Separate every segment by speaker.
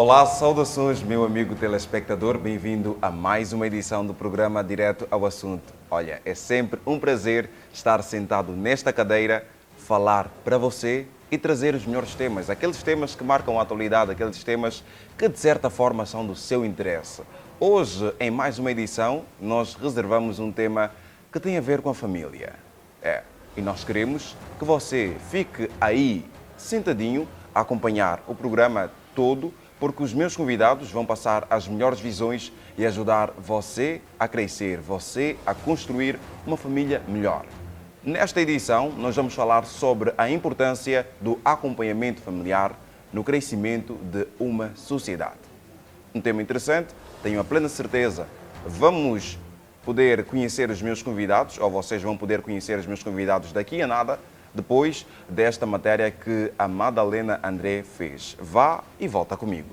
Speaker 1: Olá, saudações, meu amigo telespectador. Bem-vindo a mais uma edição do programa Direto ao Assunto. Olha, é sempre um prazer estar sentado nesta cadeira, falar para você e trazer os melhores temas, aqueles temas que marcam a atualidade, aqueles temas que de certa forma são do seu interesse. Hoje, em mais uma edição, nós reservamos um tema que tem a ver com a família. E nós queremos que você fique aí sentadinho a acompanhar o programa todo, porque os meus convidados vão passar as melhores visões e ajudar você a crescer, você a construir uma família melhor. Nesta edição, nós vamos falar sobre a importância do acompanhamento familiar no crescimento de uma sociedade. Um tema interessante, tenho a plena certeza. Vamos poder conhecer os meus convidados, ou vocês vão poder conhecer os meus convidados daqui a nada, depois desta matéria que a Madalena André fez. Vá e volta comigo.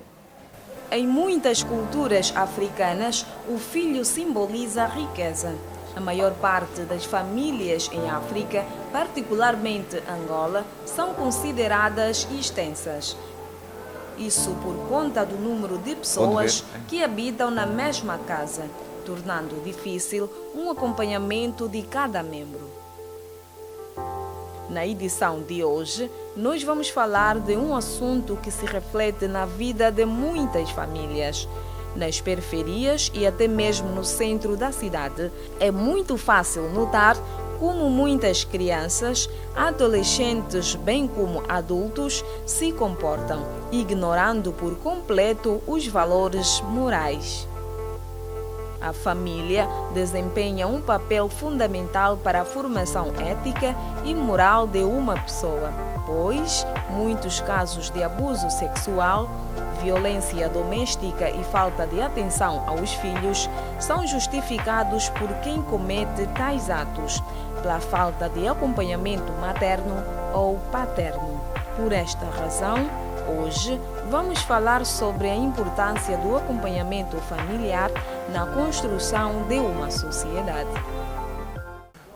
Speaker 2: Em muitas culturas africanas, o filho simboliza a riqueza. A maior parte das famílias em África, particularmente Angola, são consideradas extensas. Isso por conta do número de pessoas que habitam na mesma casa, tornando difícil um acompanhamento de cada membro. Na edição de hoje, nós vamos falar de um assunto que se reflete na vida de muitas famílias. Nas periferias e até mesmo no centro da cidade, é muito fácil notar como muitas crianças, adolescentes bem como adultos se comportam, ignorando por completo os valores morais. A família desempenha um papel fundamental para a formação ética e moral de uma pessoa, pois muitos casos de abuso sexual, violência doméstica e falta de atenção aos filhos são justificados por quem comete tais atos, pela falta de acompanhamento materno ou paterno. Por esta razão, hoje vamos falar sobre a importância do acompanhamento familiar na construção de uma sociedade.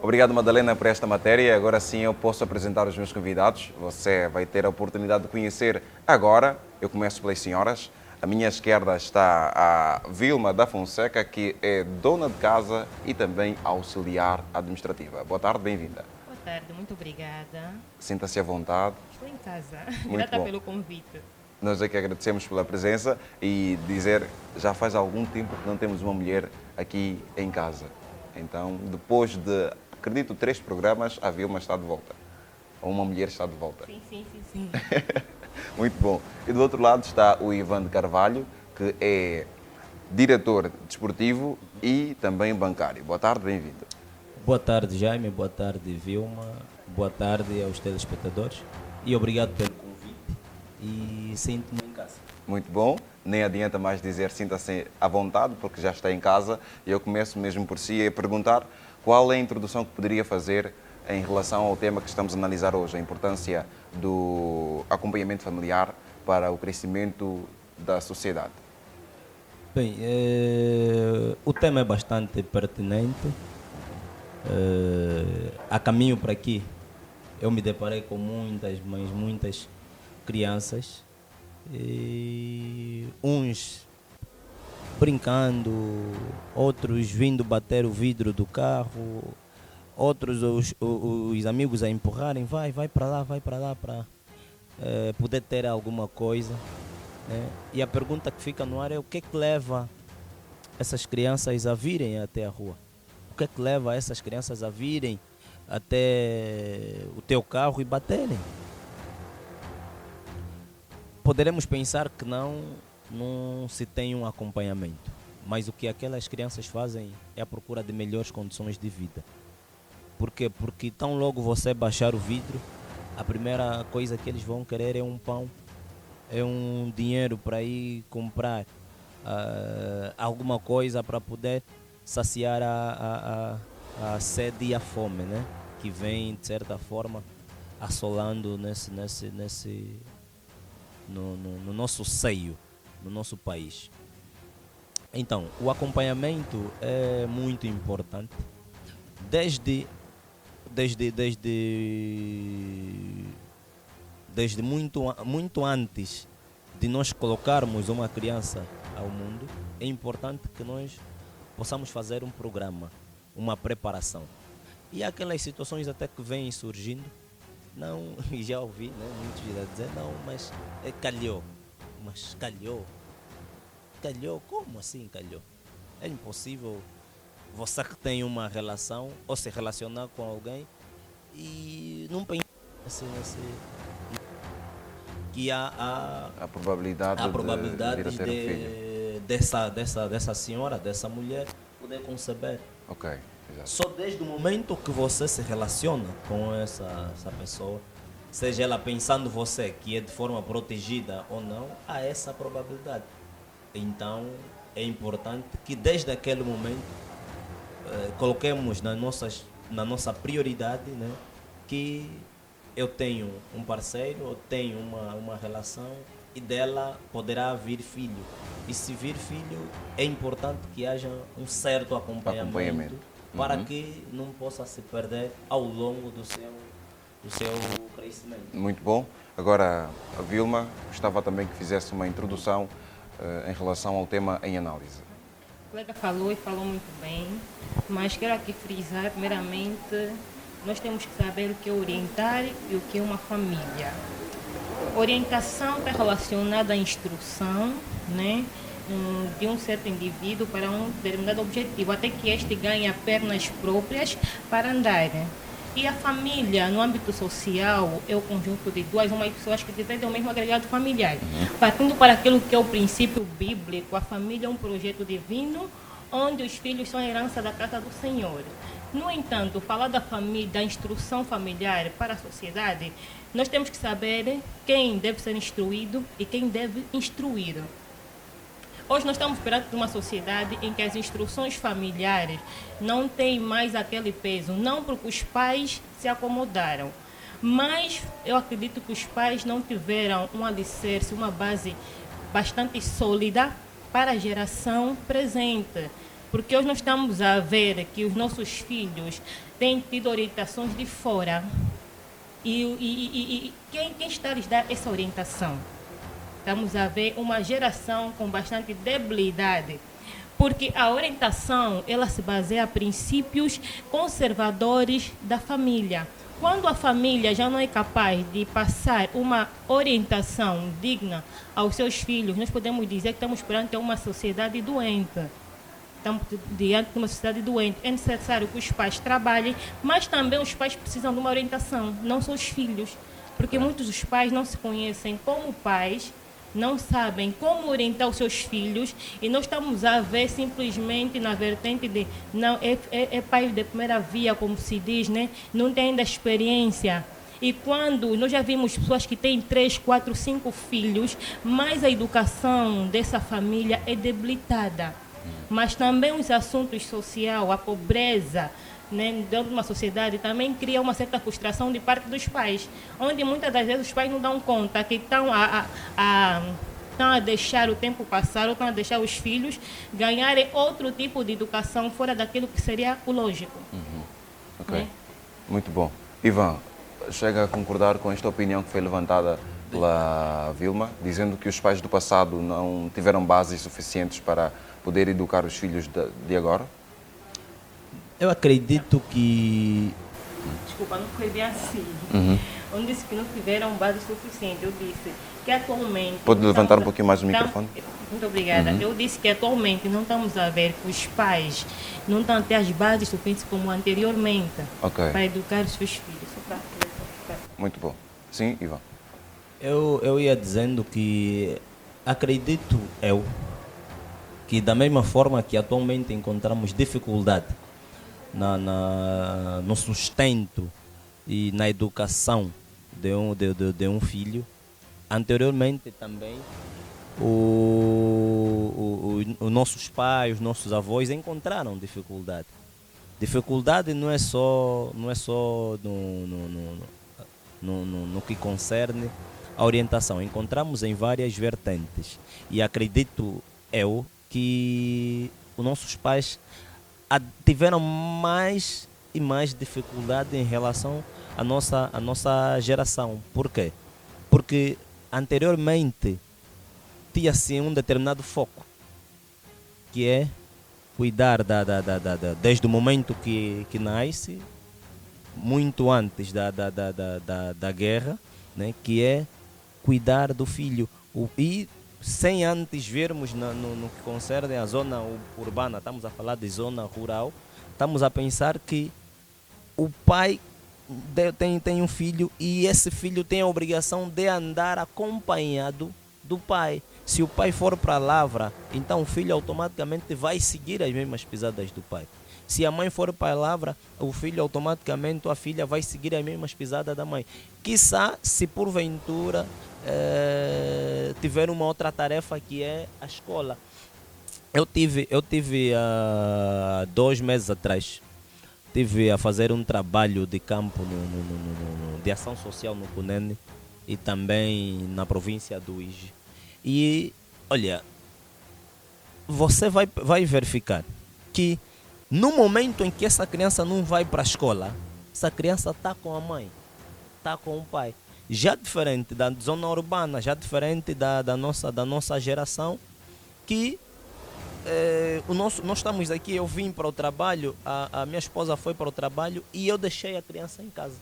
Speaker 1: Obrigado, Madalena, por esta matéria. Agora sim eu posso apresentar os meus convidados. Você vai ter a oportunidade de conhecer agora. Eu começo pelas senhoras. À minha esquerda está a Vilma da Fonseca, que é dona de casa e também auxiliar administrativa. Boa tarde, bem-vinda.
Speaker 3: Boa tarde, muito obrigada.
Speaker 1: Sinta-se à vontade.
Speaker 3: Estou em casa.
Speaker 1: Muito
Speaker 3: Grata
Speaker 1: bom.
Speaker 3: pelo convite.
Speaker 1: Nós é que agradecemos pela presença e dizer, já faz algum tempo que não temos uma mulher aqui em casa. Então, depois de, acredito, 3 programas, a Vilma está de volta. Ou uma mulher está de volta.
Speaker 3: Sim.
Speaker 1: Muito bom. E do outro lado está o Ivan de Carvalho, que é diretor desportivo e também bancário. Boa tarde, bem-vindo.
Speaker 4: Boa tarde, Jaime. Boa tarde, Vilma. Boa tarde aos telespectadores. E obrigado pelo convite. E sinto-me em casa.
Speaker 1: Muito bom. Nem adianta mais dizer sinta-se à vontade, porque já está em casa. E eu começo mesmo por si a perguntar qual é a introdução que poderia fazer em relação ao tema que estamos a analisar hoje, a importância do acompanhamento familiar para o crescimento da sociedade.
Speaker 4: Bem, o tema é bastante pertinente. A caminho para aqui, eu me deparei com muitas crianças, e uns brincando, outros vindo bater o vidro do carro, outros os amigos a empurrarem, vai para lá para poder ter alguma coisa, né? E a pergunta que fica no ar é o que é que leva essas crianças a virem até a rua? O que é que leva essas crianças a virem até o teu carro e baterem? Poderemos pensar que não se tem um acompanhamento, mas o que aquelas crianças fazem é a procura de melhores condições de vida. Por quê? Porque tão logo você baixar o vidro, a primeira coisa que eles vão querer é um pão, é um dinheiro para ir comprar alguma coisa para poder saciar a sede e a fome, né? Que vem, de certa forma, assolando no nosso seio, no nosso país. Então, o acompanhamento é muito importante, desde muito antes de nós colocarmos uma criança ao mundo, é importante que nós possamos fazer um programa, uma preparação. E há aquelas situações até que vêm surgindo, não, e já ouvi, né, muitos a dizer, não, mas calhou. Mas calhou? Calhou? Como assim calhou? É impossível você que tem uma relação ou se relacionar com alguém e não pensar que
Speaker 1: A probabilidade,
Speaker 4: há probabilidade
Speaker 1: de vir a ter um filho.
Speaker 4: dessa senhora, dessa mulher, poder conceber.
Speaker 1: Ok, exato.
Speaker 4: Só desde o momento que você se relaciona com essa pessoa, seja ela pensando você que é de forma protegida ou não, há essa probabilidade. Então é importante que desde aquele momento coloquemos na nossa prioridade, né, que eu tenho um parceiro, eu tenho uma relação e dela poderá vir filho. E se vir filho, é importante que haja um certo acompanhamento. Para que não possa se perder ao longo do seu crescimento.
Speaker 1: Muito bom. Agora, a Vilma, gostava também que fizesse uma introdução em relação ao tema em análise.
Speaker 3: O colega falou e falou muito bem, mas quero aqui frisar, primeiramente, nós temos que saber o que é orientar e o que é uma família. Orientação está relacionada à instrução, né, de um certo indivíduo para um determinado objetivo, até que este ganhe pernas próprias para andar. E a família, no âmbito social, é o conjunto de duas ou mais pessoas que dividem o mesmo agregado familiar. Partindo para aquilo que é o princípio bíblico, a família é um projeto divino, onde os filhos são a herança da casa do Senhor. No entanto, falar da família, da instrução familiar para a sociedade, nós temos que saber quem deve ser instruído e quem deve instruir. Hoje nós estamos perante uma sociedade em que as instruções familiares não têm mais aquele peso, não porque os pais se acomodaram, mas eu acredito que os pais não tiveram um alicerce, uma base bastante sólida para a geração presente. Porque hoje nós estamos a ver que os nossos filhos têm tido orientações de fora. E quem está a lhes dar essa orientação? Estamos a ver uma geração com bastante debilidade, porque a orientação ela se baseia em princípios conservadores da família. Quando a família já não é capaz de passar uma orientação digna aos seus filhos, nós podemos dizer que estamos perante uma sociedade doente. Estamos diante de uma sociedade doente. É necessário que os pais trabalhem, mas também os pais precisam de uma orientação, não só os filhos, porque muitos dos pais não se conhecem como pais, não sabem como orientar os seus filhos e nós estamos a ver simplesmente na vertente de não é pai de primeira via, como se diz, né? Não tem ainda experiência. E quando nós já vimos pessoas que têm 3, 4, 5 filhos, mas a educação dessa família é debilitada. Mas também os assuntos sociais, a pobreza, né, dentro de uma sociedade também cria uma certa frustração de parte dos pais, onde muitas das vezes os pais não dão conta que estão a deixar o tempo passar, ou estão a deixar os filhos ganharem outro tipo de educação fora daquilo que seria o lógico.
Speaker 1: Ok,
Speaker 3: Né?
Speaker 1: muito bom. Ivan, chega a concordar com esta opinião que foi levantada pela Vilma, dizendo que os pais do passado não tiveram bases suficientes para poder educar os filhos de agora?
Speaker 4: Eu acredito que...
Speaker 3: Desculpa, não foi bem assim. Eu disse que não tiveram base suficiente. Eu disse que atualmente...
Speaker 1: Pode levantar um pouquinho mais o microfone?
Speaker 3: Muito obrigada. Eu disse que atualmente não estamos a ver que os pais não estão a ter as bases suficientes como anteriormente para educar os seus filhos.
Speaker 1: Muito bom. Sim, Ivan?
Speaker 4: Eu ia dizendo que acredito que da mesma forma que atualmente encontramos dificuldade no sustento e na educação de um filho, anteriormente também os nossos pais, os nossos avós encontraram dificuldade. Dificuldade não é só no que concerne a orientação. Encontramos em várias vertentes e acredito que os nossos pais tiveram mais e mais dificuldade em relação à nossa geração. Por quê? Porque anteriormente tinha-se um determinado foco, que é cuidar desde o momento que nasce, muito antes da guerra, né, que é cuidar do filho. E sem antes vermos no que concerne a zona urbana, estamos a falar de zona rural, estamos a pensar que o pai tem um filho e esse filho tem a obrigação de andar acompanhado do pai. Se o pai for para a lavra, então o filho automaticamente vai seguir as mesmas pisadas do pai. Se a mãe for para a lavra, o filho automaticamente, a filha vai seguir as mesmas pisadas da mãe. Quiçá, se porventura tiver uma outra tarefa que é a escola. Eu tive 2 meses atrás, tive a fazer um trabalho de campo de ação social no Cunene e também na província do Ige. E, olha, você vai verificar que no momento em que essa criança não vai para a escola, essa criança está com a mãe, está com o pai. Já diferente da zona urbana, já diferente da nossa geração, que nós estamos aqui, eu vim para o trabalho, a minha esposa foi para o trabalho e eu deixei a criança em casa.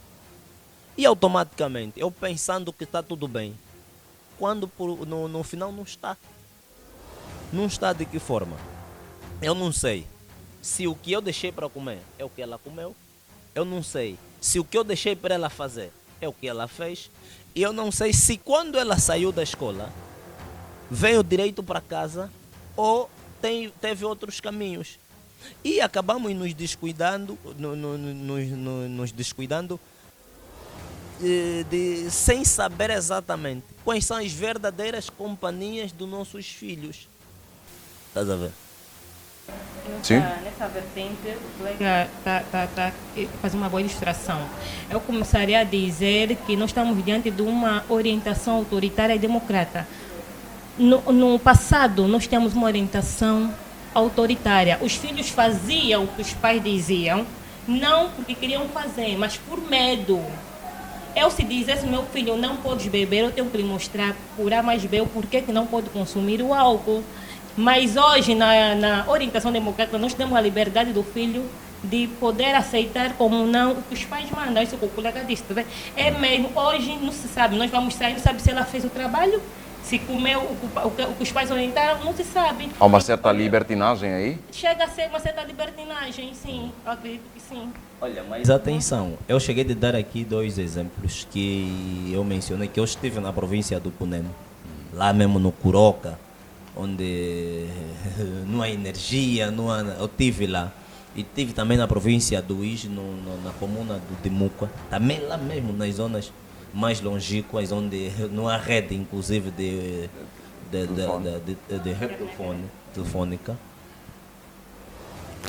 Speaker 4: E automaticamente, eu pensando que está tudo bem, quando no final não está. Não está de que forma? Eu não sei se o que eu deixei para comer é o que ela comeu. Eu não sei se o que eu deixei para ela fazer é o que ela fez. E eu não sei se quando ela saiu da escola veio direito para casa ou teve outros caminhos. E acabamos nos descuidando, nos descuidando sem saber exatamente quais são as verdadeiras companhias dos nossos filhos. Estás a ver?
Speaker 1: Sim.
Speaker 3: Nessa vertente, o colega está fazendo uma boa ilustração. Eu começaria a dizer que nós estamos diante de uma orientação autoritária e democrata. No passado, nós temos uma orientação autoritária. Os filhos faziam o que os pais diziam, não porque queriam fazer, mas por medo. Eu, se dissesse, meu filho, não pode beber, eu tenho que lhe mostrar por A mais B o porquê que não pode consumir o álcool. Mas hoje, na orientação democrática, nós temos a liberdade do filho de poder aceitar como não o que os pais mandam. Isso que o colega disse, tá vendo? É mesmo, hoje não se sabe, nós vamos sair, não sabe se ela fez o trabalho, se comeu o que os pais orientaram, não se sabe.
Speaker 1: Há uma certa libertinagem aí?
Speaker 3: Chega a ser uma certa libertinagem, sim, eu acredito que sim.
Speaker 4: Olha, mas atenção, eu cheguei a dar aqui 2 exemplos que eu mencionei, que eu estive na província do Cunene, lá mesmo no Curoca, onde não há energia, eu estive lá. E estive também na província do Ige, na comuna do Dimuca, também lá mesmo nas zonas mais longínquas, onde não há rede, inclusive, de rede telefônica.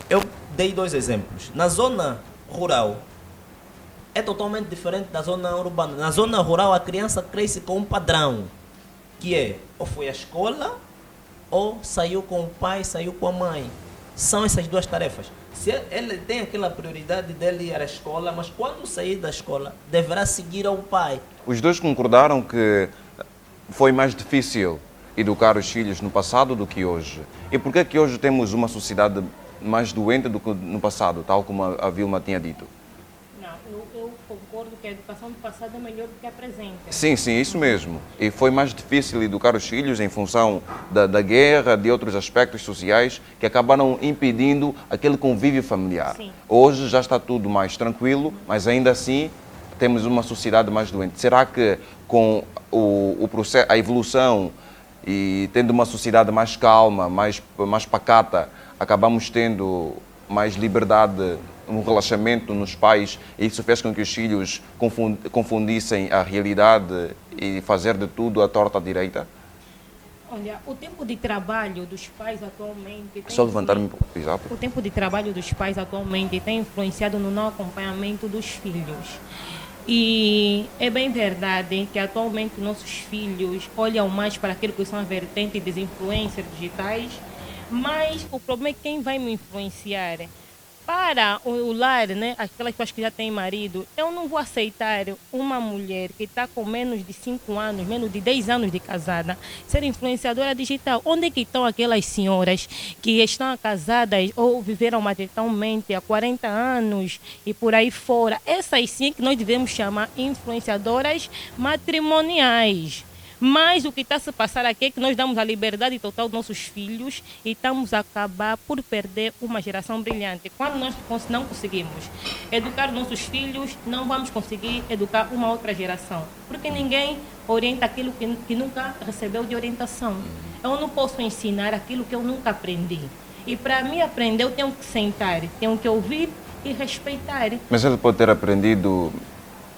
Speaker 4: Eu dei 2 exemplos. Na zona rural, é totalmente diferente da zona urbana. Na zona rural, a criança cresce com um padrão, que é ou foi à escola, ou saiu com o pai, saiu com a mãe. São essas 2 tarefas. Se ele tem aquela prioridade dele ir à escola, mas quando sair da escola, deverá seguir ao pai.
Speaker 1: Os dois concordaram que foi mais difícil educar os filhos no passado do que hoje. E por que é que hoje temos uma sociedade mais doente do que no passado, tal como a Vilma tinha dito?
Speaker 3: Não, eu concordo que a educação do passado é melhor do que a presente.
Speaker 1: Sim, isso mesmo. E foi mais difícil educar os filhos em função da guerra, de outros aspectos sociais que acabaram impedindo aquele convívio familiar.
Speaker 3: Sim.
Speaker 1: Hoje já está tudo mais tranquilo, mas ainda assim temos uma sociedade mais doente. Será que com o processo, a evolução e tendo uma sociedade mais calma, mais pacata, acabamos tendo mais liberdade, um relaxamento nos pais, e isso fez com que os filhos confundissem a realidade e fazer de tudo à torta à direita?
Speaker 3: Olha, o tempo de trabalho dos pais atualmente...
Speaker 1: Só levantar-me um pouco, exato.
Speaker 3: O tempo de trabalho dos pais atualmente tem influenciado no não acompanhamento dos filhos. E é bem verdade que atualmente nossos filhos olham mais para aquilo que são as vertentes das influências digitais, mas o problema é quem vai me influenciar. Para o lar, né, aquelas pessoas que já têm marido, eu não vou aceitar uma mulher que está com menos de 5 anos, menos de 10 anos de casada, ser influenciadora digital. Onde é que estão aquelas senhoras que estão casadas ou viveram matrimonialmente há 40 anos e por aí fora? Essas sim que nós devemos chamar influenciadoras matrimoniais. Mas o que está a se passar aqui é que nós damos a liberdade total aos nossos filhos e estamos a acabar por perder uma geração brilhante. Quando nós não conseguimos educar nossos filhos, não vamos conseguir educar uma outra geração. Porque ninguém orienta aquilo que nunca recebeu de orientação. Eu não posso ensinar aquilo que eu nunca aprendi. E para mim aprender, eu tenho que sentar, tenho que ouvir e respeitar.
Speaker 1: Mas ele pode ter aprendido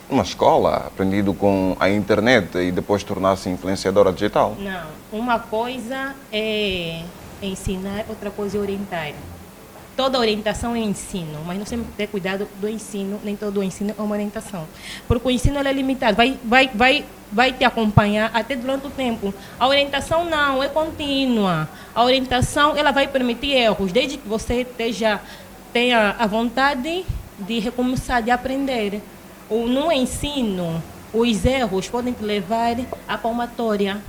Speaker 1: numa escola, aprendido com a internet e depois tornar-se influenciadora digital.
Speaker 3: Não, uma coisa é ensinar, outra coisa é orientar. Toda orientação é ensino, mas nós temos que ter cuidado do ensino, nem todo o ensino é uma orientação. Porque o ensino é limitado, vai te acompanhar até durante o tempo. A orientação não, é contínua. A orientação ela vai permitir erros, desde que você tenha a vontade de recomeçar, de aprender. No ensino, os erros podem te levar à palmatória,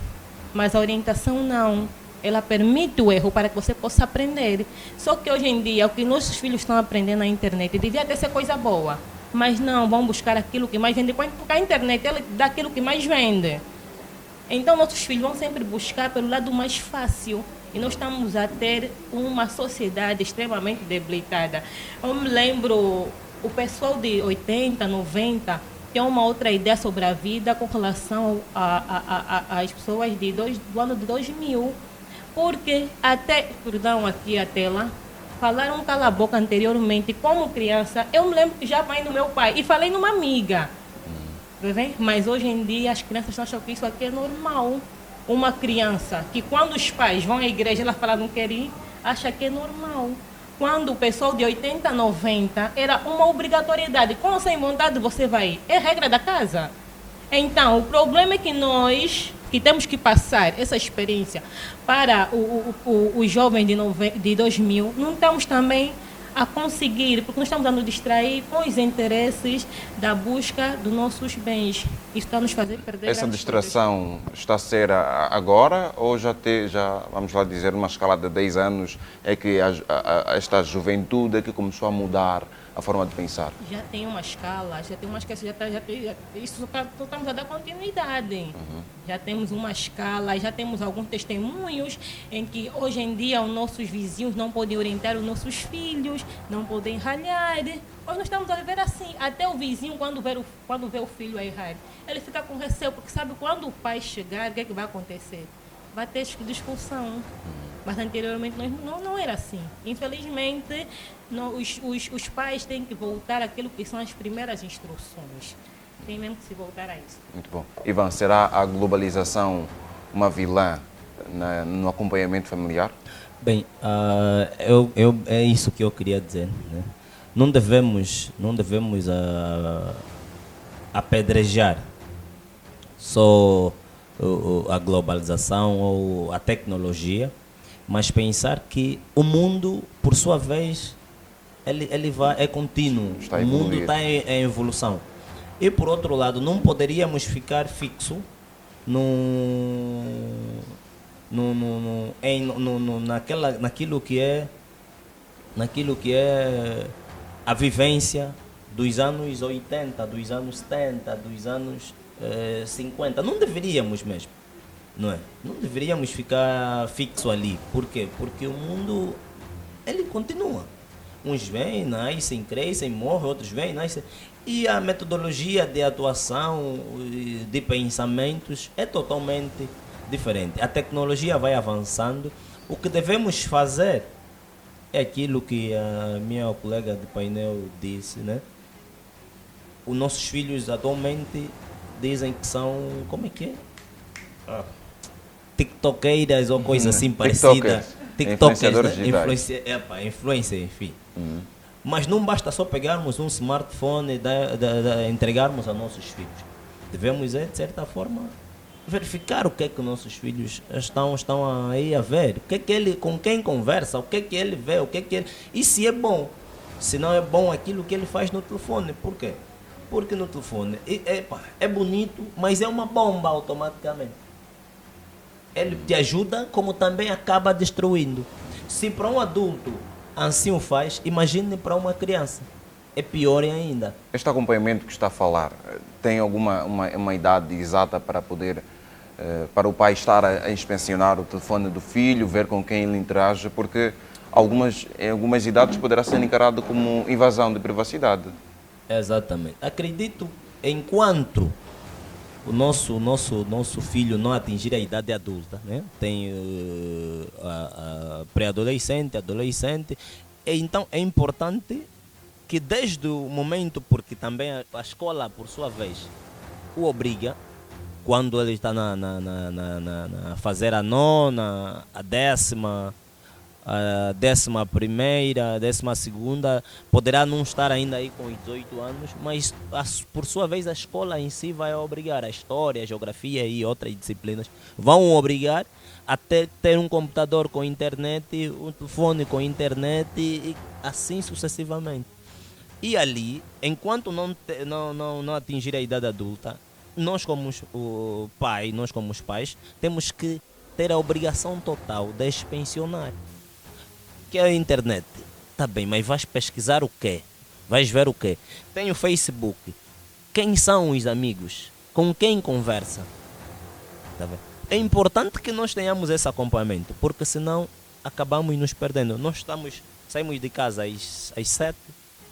Speaker 3: mas a orientação não. Ela permite o erro para que você possa aprender. Só que hoje em dia, o que nossos filhos estão aprendendo na internet devia até ser coisa boa, mas não, vão buscar aquilo que mais vende, porque a internet ela dá aquilo que mais vende. Então, nossos filhos vão sempre buscar pelo lado mais fácil. E nós estamos a ter uma sociedade extremamente debilitada. Eu me lembro, o pessoal de 80, 90 tem uma outra ideia sobre a vida com relação às pessoas do ano de 2000. Porque perdão aqui a tela, falaram cala a boca anteriormente, como criança, eu me lembro que já falei no meu pai e falei numa amiga. Mas hoje em dia as crianças acham que isso aqui é normal. Uma criança que quando os pais vão à igreja, ela fala não quer ir, acha que é normal. Quando o pessoal de 80, 90 era uma obrigatoriedade. Com ou sem vontade você vai. É regra da casa. Então, o problema é que nós que temos que passar essa experiência para os jovens de 2000, não estamos também a conseguir, porque nós estamos a nos distrair com os interesses da busca dos nossos bens. Isso está a nos fazer perder.
Speaker 1: Essa distração está a ser agora ou já, vamos lá dizer, numa escala de 10 anos, é que esta juventude é que começou a mudar a forma de pensar?
Speaker 3: Já tem uma escala, isso estamos a dar continuidade. Já temos uma escala, já temos alguns testemunhos em que hoje em dia os nossos vizinhos não podem orientar os nossos filhos, não podem ralhar. Hoje nós estamos a viver assim. Até o vizinho, quando vê o filho a errar, ele fica com receio, porque sabe quando o pai chegar, o que é que vai acontecer? Vai ter discussão. Mas anteriormente não era assim. Infelizmente, os pais têm que voltar àquilo que são as primeiras instruções. Tem mesmo que se voltar a isso.
Speaker 1: Muito bom. Ivan, será a globalização uma vilã no acompanhamento familiar?
Speaker 4: Bem, é isso que eu queria dizer, né? Não devemos apedrejar só a globalização ou a tecnologia, mas pensar que o mundo, por sua vez, ele é contínuo. O mundo está em evolução. E, por outro lado, não poderíamos ficar fixo naquilo que é a vivência dos anos 80, dos anos 70, dos anos 50. Não deveríamos mesmo. Não é? Não deveríamos ficar fixo ali. Por quê? Porque o mundo, ele continua. Uns vêm, nascem, crescem, morrem, outros vêm, nascem. E a metodologia de atuação, de pensamentos, é totalmente diferente. A tecnologia vai avançando. O que devemos fazer é aquilo que a minha colega de painel disse, né? Os nossos filhos atualmente dizem que são, como é que é? TikTokeiras ou coisa assim parecida.
Speaker 1: Influenciadores
Speaker 4: digitais. Influência, enfim. Mas não basta só pegarmos um smartphone e entregarmos a nossos filhos. Devemos, de certa forma, verificar o que é que nossos filhos estão aí a ver. O que é que com quem conversa, o que é que ele vê, o que é que ele... E se é bom. se não é bom aquilo que ele faz no telefone. Por quê? Porque no telefone é bonito, mas é uma bomba automaticamente. Ele te ajuda, como também acaba destruindo. Se para um adulto assim o faz, imagine para uma criança. É pior ainda.
Speaker 1: Este acompanhamento que está a falar, tem alguma uma idade exata para poder, para o pai estar a inspecionar o telefone do filho, ver com quem ele interage, porque em algumas idades poderá ser encarado como invasão de privacidade.
Speaker 4: Exatamente. Acredito, enquanto o nosso filho não atingir a idade adulta, né? Tem a pré-adolescente, adolescente, então é importante que desde o momento, porque também a escola, por sua vez, o obriga, quando ele está a fazer a nona, a décima, a 11ª, a 12ª, poderá não estar ainda aí com 18 anos, mas por sua vez a escola em si vai obrigar, a história, a geografia e outras disciplinas vão obrigar a ter um computador com internet, um telefone com internet e assim sucessivamente. E ali, enquanto não atingir a idade adulta, nós como os pais, temos que ter a obrigação total de expensionar. Que é a internet. Tá bem, mas vais pesquisar o quê? Vais ver o quê? Tem o Facebook. Quem são os amigos? Com quem conversa? Tá bem? É importante que nós tenhamos esse acompanhamento, porque senão acabamos nos perdendo. Saímos de casa às 7,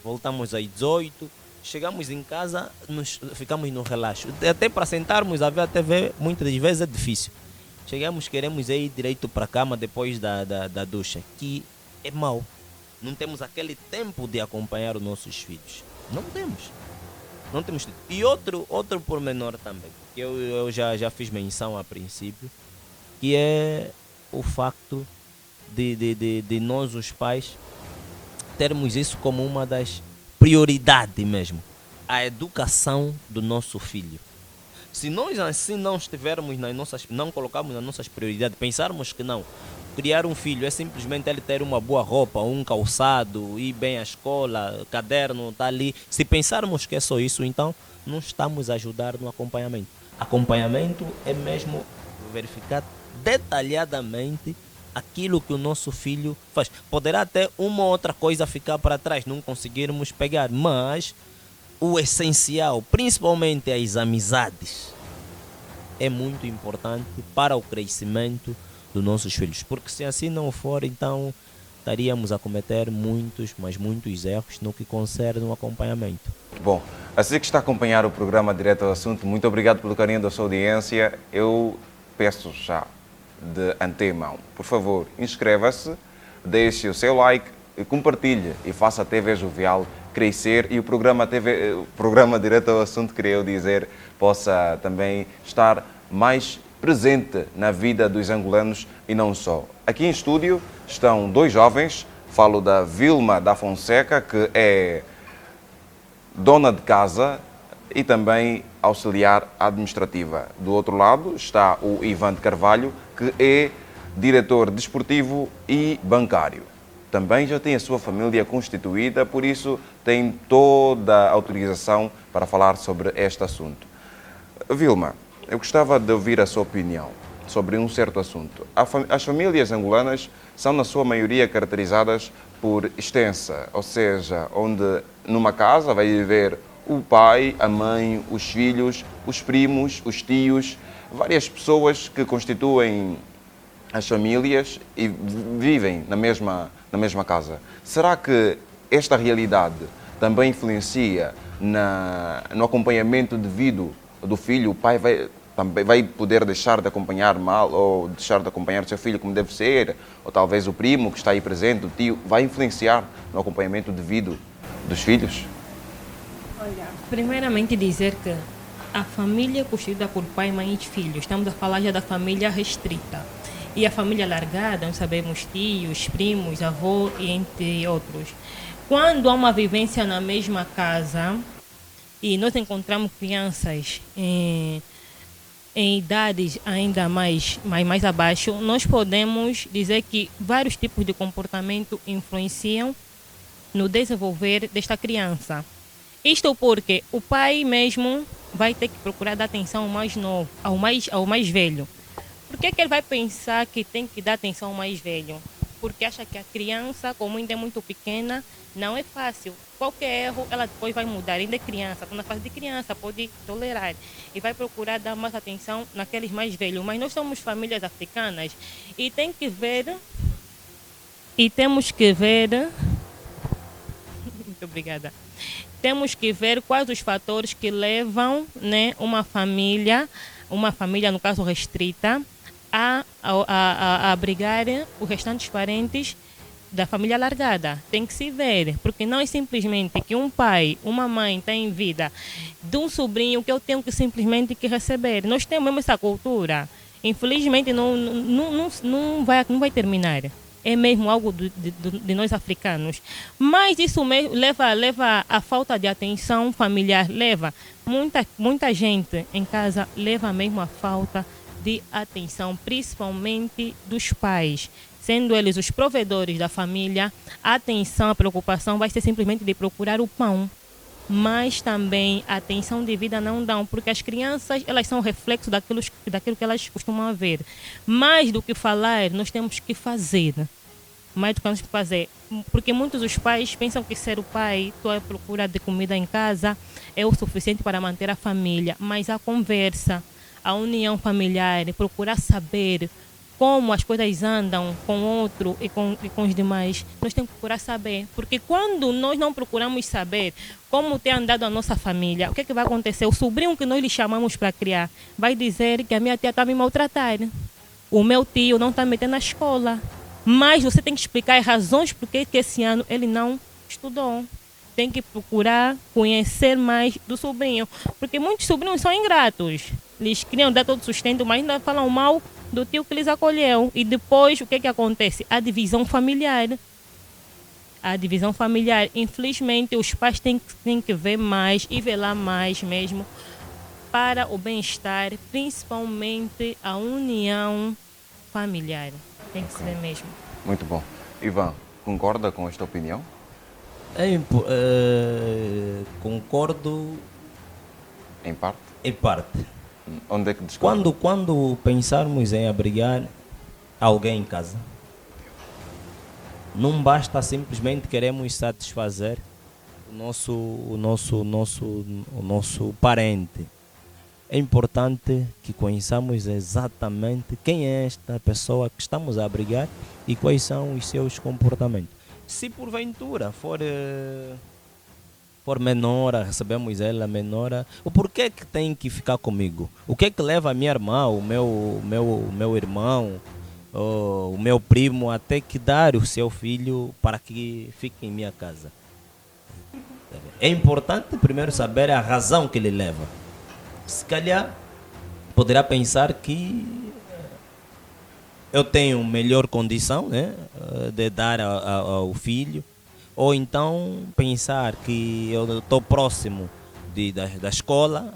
Speaker 4: voltamos às 18, chegamos em casa, ficamos no relaxo. Até para sentarmos a ver a TV, muitas vezes é difícil. Queremos ir direito para a cama depois da ducha, que é mau. Não temos aquele tempo de acompanhar os nossos filhos. Não temos tempo. E outro pormenor também, que eu já fiz menção a princípio, que é o facto de nós, os pais, termos isso como uma das prioridades mesmo. A educação do nosso filho. Se nós assim não estivermos não colocarmos nas nossas prioridades, pensarmos que não, criar um filho é simplesmente ele ter uma boa roupa, um calçado, ir bem à escola, caderno, tá ali. Se pensarmos que é só isso, então não estamos a ajudar no acompanhamento. Acompanhamento é mesmo verificar detalhadamente aquilo que o nosso filho faz. Poderá até uma ou outra coisa ficar para trás, não conseguirmos pegar, mas o essencial, principalmente as amizades, é muito importante para o crescimento dos nossos filhos. Porque se assim não for, então estaríamos a cometer muitos erros no que concerne o acompanhamento.
Speaker 1: Bom, assim que está a acompanhar o programa Direto ao Assunto, muito obrigado pelo carinho da sua audiência. Eu peço já de antemão, por favor, inscreva-se, deixe o seu like e compartilhe e faça a TV Jovial crescer e o programa Direto ao Assunto, queria eu dizer, possa também estar mais presente na vida dos angolanos e não só. Aqui em estúdio estão dois jovens, falo da Vilma da Fonseca, que é dona de casa e também auxiliar administrativa. Do outro lado está o Ivan de Carvalho, que é diretor desportivo e bancário. Também já tem a sua família constituída, por isso tem toda a autorização para falar sobre este assunto. Vilma, eu gostava de ouvir a sua opinião sobre um certo assunto. As famílias angolanas são, na sua maioria, caracterizadas por extensa, ou seja, onde numa casa vai viver o pai, a mãe, os filhos, os primos, os tios, várias pessoas que constituem as famílias e vivem na mesma casa. Será que esta realidade também influencia no acompanhamento devido do filho? O pai também vai poder deixar de acompanhar mal ou deixar de acompanhar o seu filho como deve ser? Ou talvez o primo que está aí presente, o tio, vai influenciar no acompanhamento devido dos filhos?
Speaker 3: Olha, primeiramente dizer que a família constituída por pai, mãe e filhos, estamos a falar já da família restrita. E a família alargada, nós sabemos tios, primos, avô e entre outros. Quando há uma vivência na mesma casa e nós encontramos crianças em idades ainda mais abaixo, nós podemos dizer que vários tipos de comportamento influenciam no desenvolver desta criança. Isto porque o pai mesmo vai ter que procurar dar atenção ao mais novo, ao mais velho. Por que que ele vai pensar que tem que dar atenção ao mais velho? Porque acha que a criança, como ainda é muito pequena, não é fácil. Qualquer erro, ela depois vai mudar. Ainda é criança, está na fase de criança, pode tolerar. E vai procurar dar mais atenção naqueles mais velhos. Mas nós somos famílias africanas e tem que ver... E temos que ver... Muito obrigada. Temos que ver quais os fatores que levam, né, uma família no caso restrita, a abrigar os restantes parentes da família alargada. Tem que se ver, porque não é simplesmente que um pai, uma mãe tem vida de um sobrinho que eu tenho que simplesmente que receber. Nós temos mesmo essa cultura. Infelizmente não vai terminar. É mesmo algo de nós africanos. Mas isso mesmo leva a falta de atenção familiar, muita gente em casa leva mesmo a falta de atenção, principalmente dos pais. Sendo eles os provedores da família, a atenção, a preocupação vai ser simplesmente de procurar o pão. Mas também a atenção devida não dão, porque as crianças, elas são reflexo daquilo que elas costumam ver. Mais do que falar, nós temos que fazer. Mais do que temos que fazer. Porque muitos dos pais pensam que ser o pai, estou à procura de comida em casa, é o suficiente para manter a família. Mas a conversa, a união familiar, procurar saber como as coisas andam com o outro e com os demais, nós temos que procurar saber. Porque quando nós não procuramos saber como tem andado a nossa família, o que é que vai acontecer? O sobrinho que nós lhe chamamos para criar vai dizer que a minha tia está me maltratar. O meu tio não está me metendo na escola. Mas você tem que explicar as razões por que esse ano ele não estudou. Tem que procurar conhecer mais do sobrinho. Porque muitos sobrinhos são ingratos. Eles queriam dar todo sustento, mas ainda falam mal do tio que lhes acolheu. E depois, o que é que acontece? A divisão familiar. A divisão familiar. Infelizmente, os pais têm que ver mais e velar mais mesmo para o bem-estar, principalmente a união familiar. Tem que se ver mesmo.
Speaker 1: Muito bom. Ivan, concorda com esta opinião?
Speaker 4: Concordo
Speaker 1: Em parte?
Speaker 4: em parte.
Speaker 1: Onde é que discorda?
Speaker 4: Quando pensarmos em abrigar alguém em casa, não basta simplesmente queremos satisfazer o nosso parente. É importante que conheçamos exatamente quem é esta pessoa que estamos a abrigar e quais são os seus comportamentos. Se porventura for menora, recebemos ela menora, o porquê que tem que ficar comigo? O que é que leva a minha irmã, o meu irmão, o meu primo a ter que dar o seu filho para que fique em minha casa? É importante primeiro saber a razão que ele leva. Se calhar poderá pensar que eu tenho melhor condição, né, de dar ao filho, ou então pensar que eu estou próximo da escola,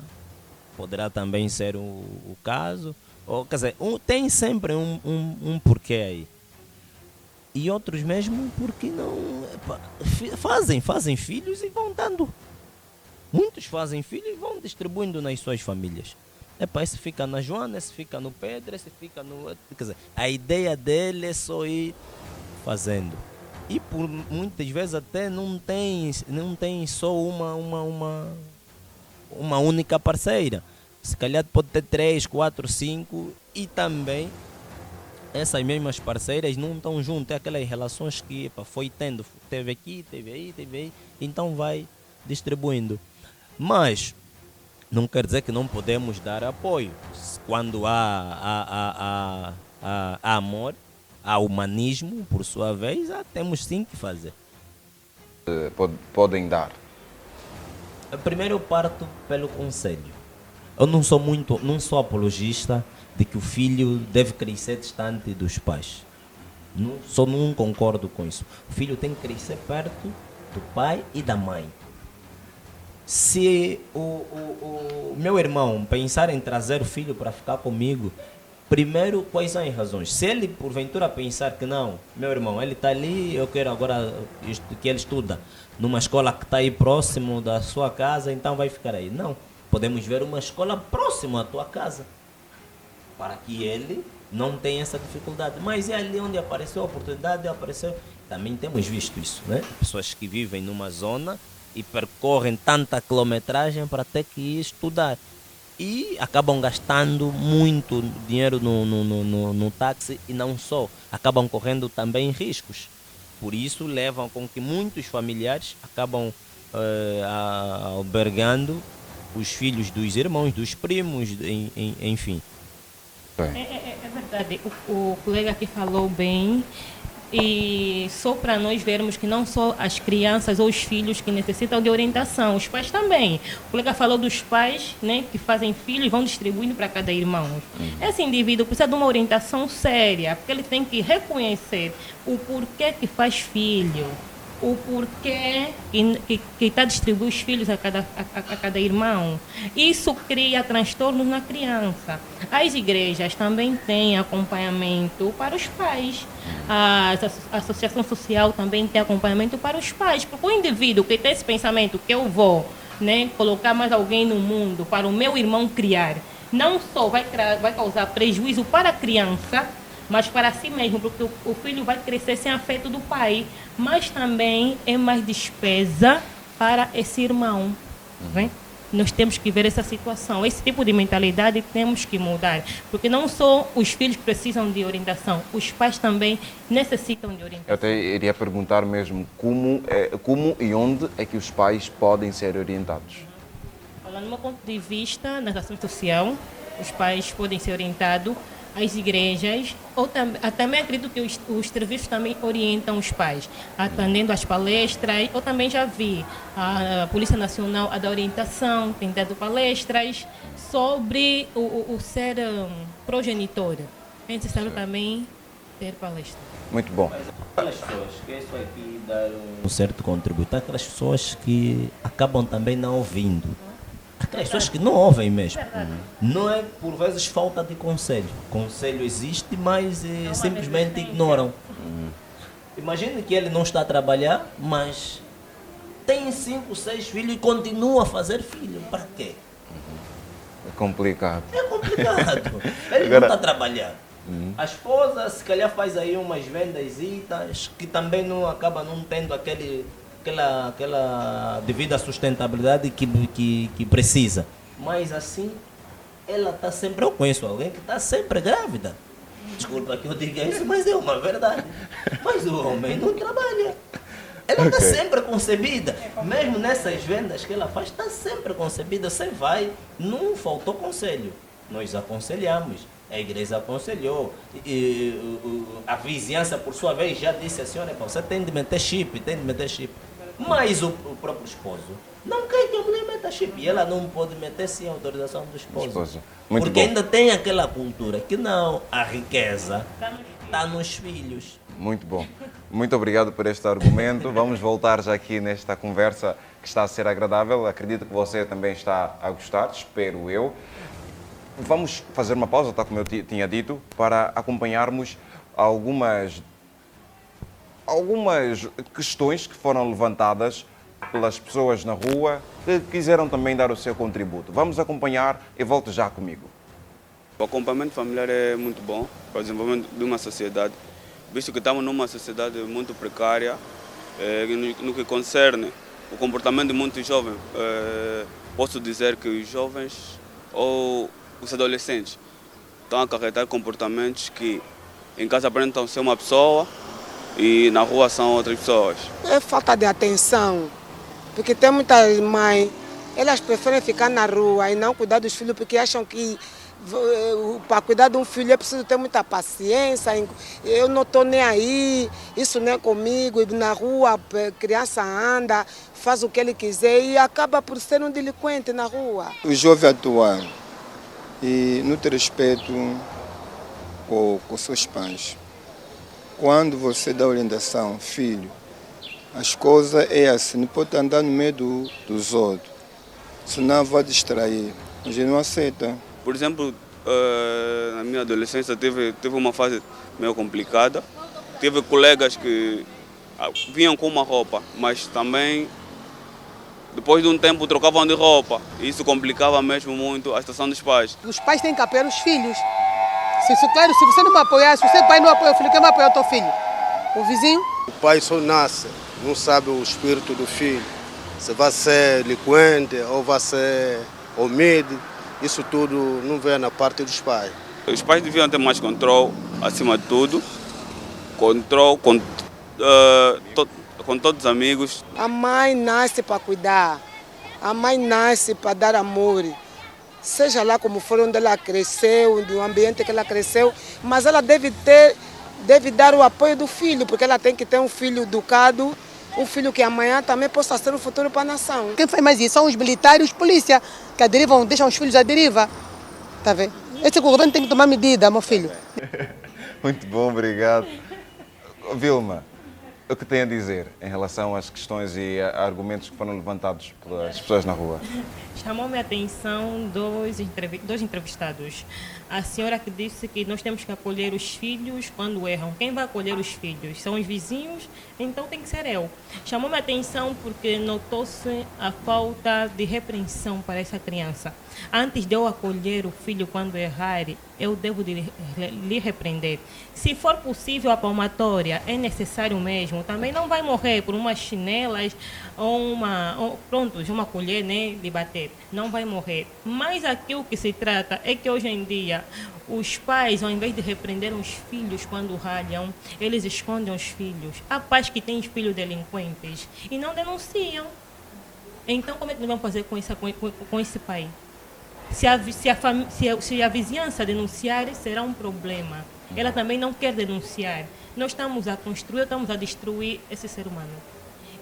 Speaker 4: poderá também ser o caso, ou, quer dizer, tem sempre um porquê aí. E outros mesmo porque não fazem filhos e vão dando. Muitos fazem filhos e vão distribuindo nas suas famílias. Esse fica na Joana, esse fica no Pedro, esse fica no... Quer dizer, a ideia dele é só ir fazendo. E por muitas vezes até não tem só uma única parceira. Se calhar pode ter 3, 4, 5 e também essas mesmas parceiras não estão juntas. É aquelas relações que foi tendo, teve aqui, teve aí, então vai distribuindo. Mas não quer dizer que não podemos dar apoio. Quando há amor, há humanismo, por sua vez, temos sim que fazer.
Speaker 1: Podem dar?
Speaker 4: Primeiro eu parto pelo conselho. Eu não sou apologista de que o filho deve crescer distante dos pais. Não concordo com isso. O filho tem que crescer perto do pai e da mãe. Se o meu irmão pensar em trazer o filho para ficar comigo, Primeiro, quais são as razões? Se ele, porventura, pensar que não, meu irmão, ele está ali, eu quero agora que ele estuda numa escola que está aí próximo da sua casa, então vai ficar aí. Não, podemos ver uma escola próxima à tua casa, para que ele não tenha essa dificuldade. Mas é ali onde apareceu a oportunidade, apareceu. Também temos visto isso, né? Pessoas que vivem numa zona e percorrem tanta quilometragem para ter que ir estudar. E acabam gastando muito dinheiro no táxi e não só, acabam correndo também riscos. Por isso levam com que muitos familiares acabam albergando os filhos dos irmãos, dos primos, enfim.
Speaker 3: É verdade, o colega aqui falou bem. E só para nós vermos que não só as crianças ou os filhos que necessitam de orientação, os pais também. O colega falou dos pais, né, que fazem filhos e vão distribuindo para cada irmão. Esse indivíduo precisa de uma orientação séria, porque ele tem que reconhecer o porquê que faz filho, o porquê que está distribuindo os filhos a cada irmão. Isso cria transtornos na criança. As igrejas também têm acompanhamento para os pais. A associação social também tem acompanhamento para os pais. Porque o indivíduo que tem esse pensamento que eu vou, né, colocar mais alguém no mundo para o meu irmão criar, não só vai causar prejuízo para a criança, mas para si mesmo, porque o filho vai crescer sem afeto do pai, mas também é mais despesa para esse irmão. Né? Nós temos que ver essa situação. Esse tipo de mentalidade temos que mudar, porque não só os filhos precisam de orientação, os pais também necessitam de orientação.
Speaker 1: Eu até iria perguntar mesmo como e onde é que os pais podem ser orientados?
Speaker 3: Falando do meu ponto de vista, na ação social, os pais podem ser orientados, as igrejas, ou também acredito que os serviços também orientam os pais, atendendo às palestras, ou também já vi a Polícia Nacional a dar orientação, tem dado palestras sobre o ser progenitor. É necessário também ter palestra.
Speaker 1: Muito bom.
Speaker 4: Aquelas pessoas que isso aqui dar um certo contributo, aquelas pessoas que acabam também não ouvindo. Aquelas pessoas que não ouvem mesmo. Não é por vezes falta de conselho. Conselho existe, mas simplesmente ignoram. Imagine que ele não está a trabalhar, mas tem 5, 6 filhos e continua a fazer filho. Para quê?
Speaker 1: É complicado.
Speaker 4: É complicado. Ele não está a trabalhar. A esposa se calhar faz aí umas vendas que também não acaba não tendo aquela devida sustentabilidade que precisa. Mas assim, ela está sempre... Eu conheço alguém que está sempre grávida. Desculpa que eu diga isso, mas é uma verdade. Mas o homem não trabalha. Ela está sempre concebida. Mesmo nessas vendas que ela faz, está sempre concebida. Você vai, não faltou conselho. Nós aconselhamos. A igreja aconselhou. A vizinhança, por sua vez, já disse assim, olha, você tem de meter chip, Mas o próprio esposo não quer que a mulher meta chip. E ela não pode meter sem a autorização do esposo.
Speaker 1: Muito
Speaker 4: porque
Speaker 1: bom.
Speaker 4: ainda tem aquela cultura que não, a riqueza está nos filhos.
Speaker 1: Muito bom. Muito obrigado por este argumento. Vamos voltar já aqui nesta conversa que está a ser agradável. Acredito que você também está a gostar, espero eu. Vamos fazer uma pausa, tal como eu tinha dito, para acompanharmos algumas questões que foram levantadas pelas pessoas na rua que quiseram também dar o seu contributo. Vamos acompanhar e volte já comigo.
Speaker 5: O acompanhamento familiar é muito bom para o desenvolvimento de uma sociedade, visto que estamos numa sociedade muito precária no que concerne o comportamento de muitos jovens. Posso dizer que os jovens ou os adolescentes estão a acarretar comportamentos que em casa aparentam ser uma pessoa e na rua são outras pessoas.
Speaker 6: É falta de atenção, porque tem muitas mães, elas preferem ficar na rua e não cuidar dos filhos, porque acham que para cuidar de um filho é preciso ter muita paciência, eu não estou nem aí, isso não é comigo, e na rua a criança anda, faz o que ele quiser e acaba por ser um delinquente na rua.
Speaker 7: O jovem atual e não ter respeito com seus pais. Quando você dá orientação, filho, as coisas é assim, não pode andar no meio dos outros, senão vai distrair. A gente não aceita.
Speaker 5: Por exemplo, na minha adolescência teve uma fase meio complicada. Tive colegas que vinham com uma roupa, mas também depois de um tempo trocavam de roupa. Isso complicava mesmo muito a situação dos pais.
Speaker 8: Os pais têm que apoiar os filhos. Claro, se você não me apoiar, se você pai não apoia o filho, quem vai apoiar o teu filho? O vizinho?
Speaker 9: O pai só nasce, não sabe o espírito do filho. Se vai ser delinquente ou vai ser humilde, isso tudo não vem na parte dos pais.
Speaker 5: Os pais deviam ter mais controle, acima de tudo. Controle com todos os amigos.
Speaker 6: A mãe nasce para cuidar, a mãe nasce para dar amor. Seja lá como for onde ela cresceu, do ambiente que ela cresceu, mas ela deve dar o apoio do filho, porque ela tem que ter um filho educado, um filho que amanhã também possa ser um futuro para a nação.
Speaker 8: Quem faz mais isso são os militares e os polícias, que a deriva, deixam os filhos à deriva. Tá vendo? Esse governo tem que tomar medida, meu filho.
Speaker 1: Muito bom, obrigado. Vilma, o que tem a dizer em relação às questões e argumentos que foram levantados pelas pessoas na rua?
Speaker 3: Chamou-me a atenção dois entrevistados. A senhora que disse que nós temos que acolher os filhos quando erram. Quem vai acolher os filhos? São os vizinhos? Então tem que ser eu. Chamou-me a atenção porque notou-se a falta de repreensão para essa criança. Antes de eu acolher o filho quando errar, eu devo lhe repreender. Se for possível a palmatória, é necessário mesmo. Também não vai morrer por umas chinelas ou uma colher, né, de bater. Não vai morrer. Mas aqui o que se trata é que hoje em dia os pais, ao invés de repreender os filhos quando ralham, eles escondem os filhos. Há pais que têm filhos delinquentes e não denunciam. Então como é que nós vamos fazer com esse pai? Se a vizinhança denunciar, será um problema. Ela também não quer denunciar. Nós estamos a construir, estamos a destruir esse ser humano.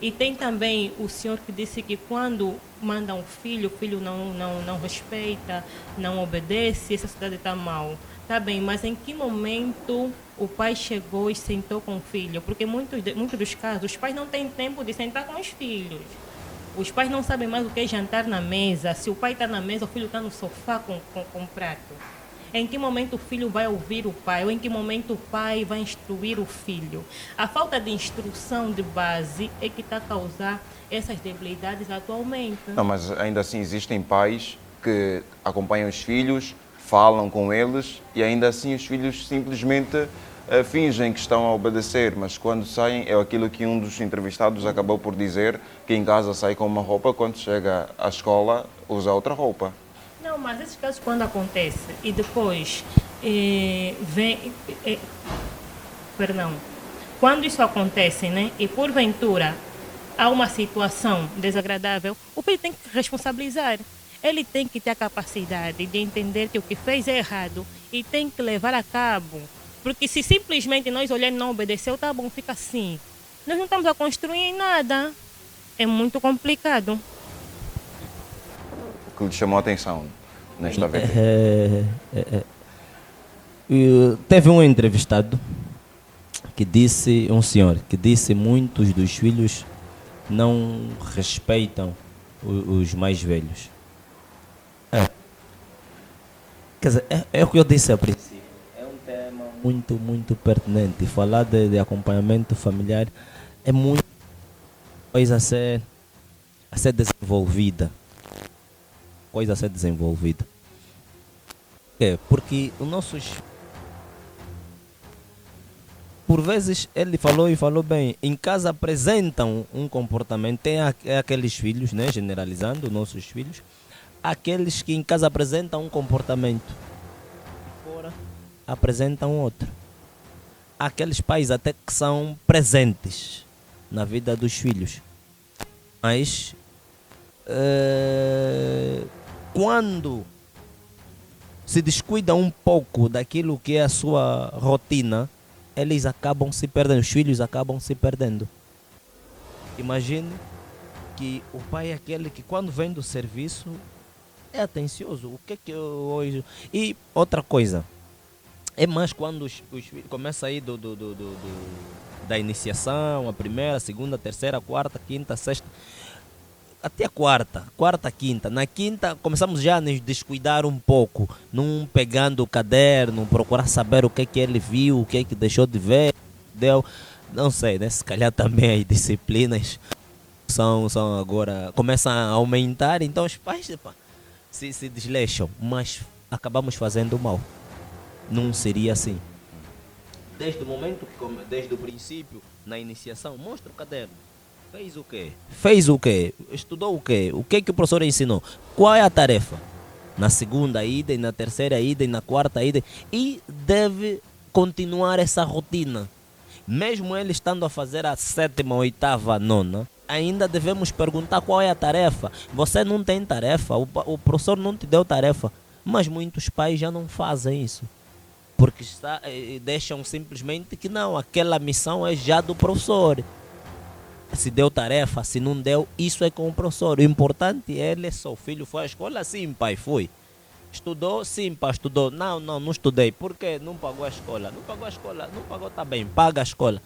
Speaker 3: E tem também o senhor que disse que quando manda um filho, o filho não respeita, não obedece, essa sociedade está mal. Tá bem, mas em que momento o pai chegou e sentou com o filho? Porque muitos dos casos, os pais não têm tempo de sentar com os filhos. Os pais não sabem mais o que é jantar na mesa. Se o pai está na mesa, o filho está no sofá com o prato. Em que momento o filho vai ouvir o pai? Ou em que momento o pai vai instruir o filho? A falta de instrução de base é que está a causar essas debilidades atualmente.
Speaker 1: Não, mas ainda assim existem pais que acompanham os filhos, falam com eles e ainda assim os filhos simplesmente fingem que estão a obedecer, mas quando saem, é aquilo que um dos entrevistados acabou por dizer, que em casa sai com uma roupa, quando chega à escola usa outra roupa.
Speaker 3: Não, mas esses casos quando acontece e depois quando isso acontece, né, e porventura há uma situação desagradável, o filho tem que responsabilizar. Ele tem que ter a capacidade de entender que o que fez é errado e tem que levar a cabo. Porque se simplesmente nós olharmos e não obedeceu, tá bom, fica assim. Nós não estamos a construir em nada. É muito complicado.
Speaker 1: O que lhe chamou a atenção nesta vez?
Speaker 4: Teve um entrevistado que disse, um senhor, que disse muitos dos filhos não respeitam os mais velhos. Quer dizer, é o que eu disse a princípio. É um tema muito pertinente. Falar de acompanhamento familiar é muito coisa a ser desenvolvida. Coisa a ser desenvolvida. Porque os nossos... Por vezes, ele falou bem, em casa apresentam um comportamento, tem aqueles filhos, né, generalizando, nossos filhos, aqueles que em casa apresentam um comportamento, fora apresentam outro. Aqueles pais até que são presentes na vida dos filhos, mas quando se descuida um pouco daquilo que é a sua rotina, eles acabam se perdendo, os filhos acabam se perdendo. Imagine que o pai é aquele que quando vem do serviço é atencioso. O que é que eu hoje... E outra coisa, é mais quando os filhos começam a ir da iniciação, a primeira, a segunda, a terceira, a quarta, a quinta, a sexta. até a quarta, quinta. Na quinta começamos já a nos descuidar um pouco, não pegando o caderno, procurar saber o que ele viu, o que deixou de ver, deu, não sei, né? Se calhar também as disciplinas são agora, começam a aumentar, então os pais se desleixam, mas acabamos fazendo mal. Não seria assim. Desde o momento, desde o princípio, na iniciação, mostra o caderno. Fez o quê? Fez o quê? Estudou o quê? O que o professor ensinou? Qual é a tarefa? Na segunda ida, na terceira ida, na quarta ida. E deve continuar essa rotina. Mesmo ele estando a fazer a sétima, oitava, nona, ainda devemos perguntar qual é a tarefa. Você não tem tarefa, o professor não te deu tarefa. Mas muitos pais já não fazem isso. Porque deixam simplesmente que não, aquela missão é já do professor. Se deu tarefa, se não deu, isso é com o professor. O importante é ele, seu filho foi à escola? Sim, pai, foi. Estudou? Sim, pai, estudou. Não estudei. Por quê? Não pagou a escola. Não pagou a escola, não pagou, tá bem, paga a escola.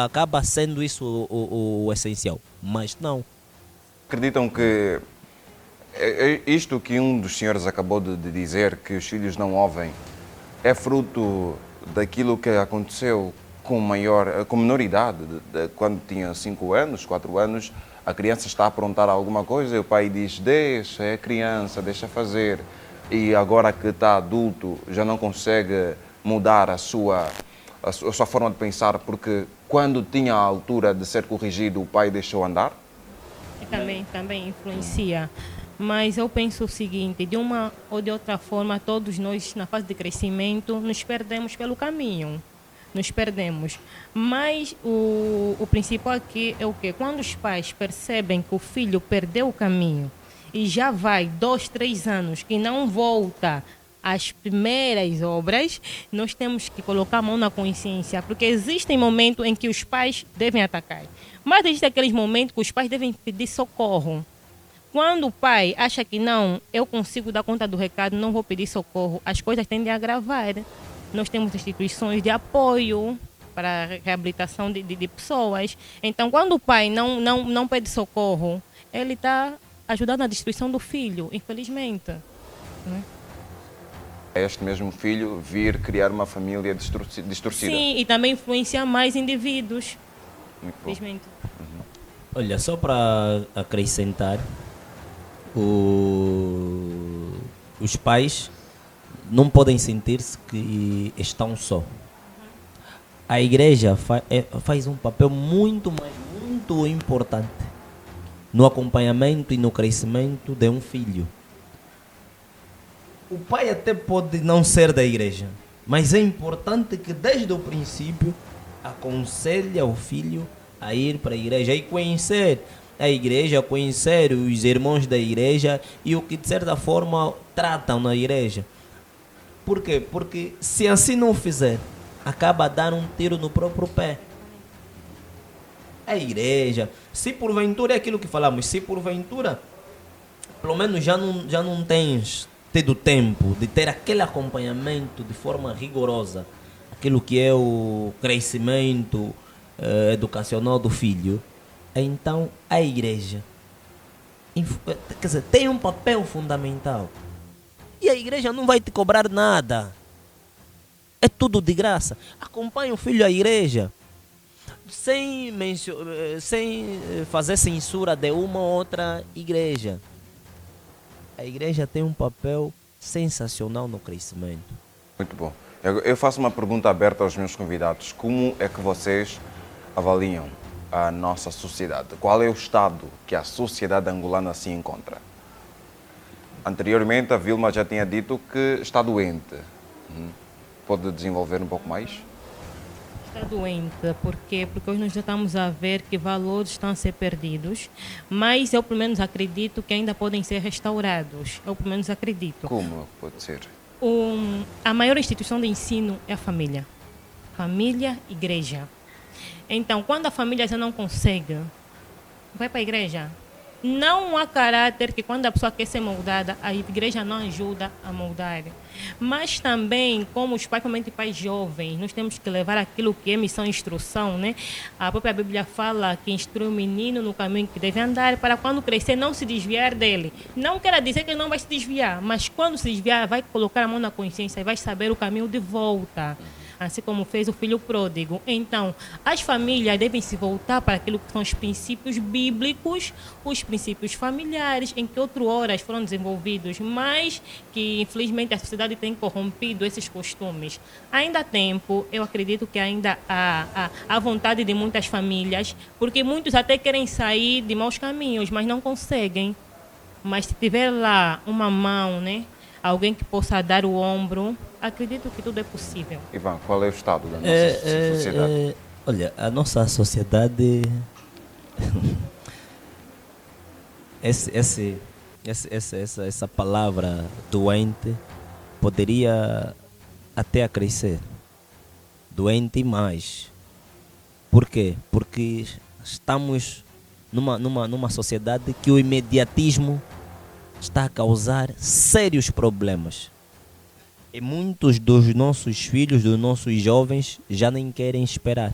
Speaker 4: Acaba sendo isso o essencial. Mas não.
Speaker 1: Acreditam que isto que um dos senhores acabou de dizer, que os filhos não ouvem, é fruto daquilo que aconteceu com menor idade, quando tinha 5 anos, 4 anos, a criança está a aprontar alguma coisa e o pai diz, deixa, é criança, deixa fazer. E agora que está adulto, já não consegue mudar a sua forma de pensar, porque quando tinha a altura de ser corrigido, o pai deixou andar?
Speaker 3: E também influencia. Mas eu penso o seguinte, de uma ou de outra forma, todos nós, na fase de crescimento, nos perdemos pelo caminho. Nos perdemos. Mas o principal aqui é o quê? Quando os pais percebem que o filho perdeu o caminho e já vai 2, 3 anos que não volta às primeiras obras, nós temos que colocar a mão na consciência, porque existem momentos em que os pais devem atacar. Mas existem aqueles momentos que os pais devem pedir socorro. Quando o pai acha que não, eu consigo dar conta do recado, não vou pedir socorro, as coisas tendem a agravar. Nós temos instituições de apoio para a reabilitação de pessoas. Então, quando o pai não pede socorro, ele está ajudando na destruição do filho, infelizmente. Né?
Speaker 1: É este mesmo filho vir criar uma família distorcida.
Speaker 3: Sim, e também influenciar mais indivíduos.
Speaker 1: Muito bom.
Speaker 3: Infelizmente.
Speaker 4: Olha, só para acrescentar, os pais não podem sentir-se que estão só. A igreja faz um papel muito importante no acompanhamento e no crescimento de um filho. O pai até pode não ser da igreja, mas é importante que desde o princípio aconselhe o filho a ir para a igreja e conhecer a igreja, conhecer os irmãos da igreja e o que de certa forma tratam na igreja. Por quê? Porque se assim não fizer, acaba a dar um tiro no próprio pé. A igreja, se porventura é aquilo que falamos, se porventura, pelo menos já não tens tido tempo de ter aquele acompanhamento de forma rigorosa, aquilo que é o crescimento educacional do filho, então a igreja, quer dizer, tem um papel fundamental. E a igreja não vai te cobrar nada. É tudo de graça. Acompanhe o filho à igreja. Sem fazer censura de uma ou outra igreja. A igreja tem um papel sensacional no crescimento.
Speaker 1: Muito bom. Eu faço uma pergunta aberta aos meus convidados. Como é que vocês avaliam a nossa sociedade? Qual é o estado que a sociedade angolana se encontra? Anteriormente, a Vilma já tinha dito que está doente. Pode desenvolver um pouco mais?
Speaker 3: Está doente, porque hoje nós já estamos a ver que valores estão a ser perdidos, mas eu pelo menos acredito que ainda podem ser restaurados. Eu pelo menos acredito.
Speaker 1: Como pode ser?
Speaker 3: A maior instituição de ensino é a família. Família, igreja. Então, quando a família já não consegue, vai para a igreja. Não há caráter que quando a pessoa quer ser moldada, a igreja não ajuda a moldar. Mas também, como os pais, principalmente pais jovens, nós temos que levar aquilo que é missão e instrução, né? A própria Bíblia fala que instrui o menino no caminho que deve andar para quando crescer não se desviar dele. Não quer dizer que ele não vai se desviar, mas quando se desviar vai colocar a mão na consciência e vai saber o caminho de volta. Assim como fez o filho pródigo. Então, as famílias devem se voltar para aquilo que são os princípios bíblicos, os princípios familiares, em que outras foram desenvolvidos, mas que infelizmente a sociedade tem corrompido esses costumes. Ainda há tempo, eu acredito que ainda há vontade de muitas famílias, porque muitos até querem sair de maus caminhos, mas não conseguem. Mas se tiver lá uma mão, né? Alguém que possa dar o ombro, acredito que tudo é possível.
Speaker 1: Ivan, qual é o estado da nossa sociedade?
Speaker 4: Olha, a nossa sociedade... essa palavra doente poderia até crescer. Doente mais. Por quê? Porque estamos numa sociedade que o imediatismo está a causar sérios problemas. E muitos dos nossos filhos, dos nossos jovens, já nem querem esperar.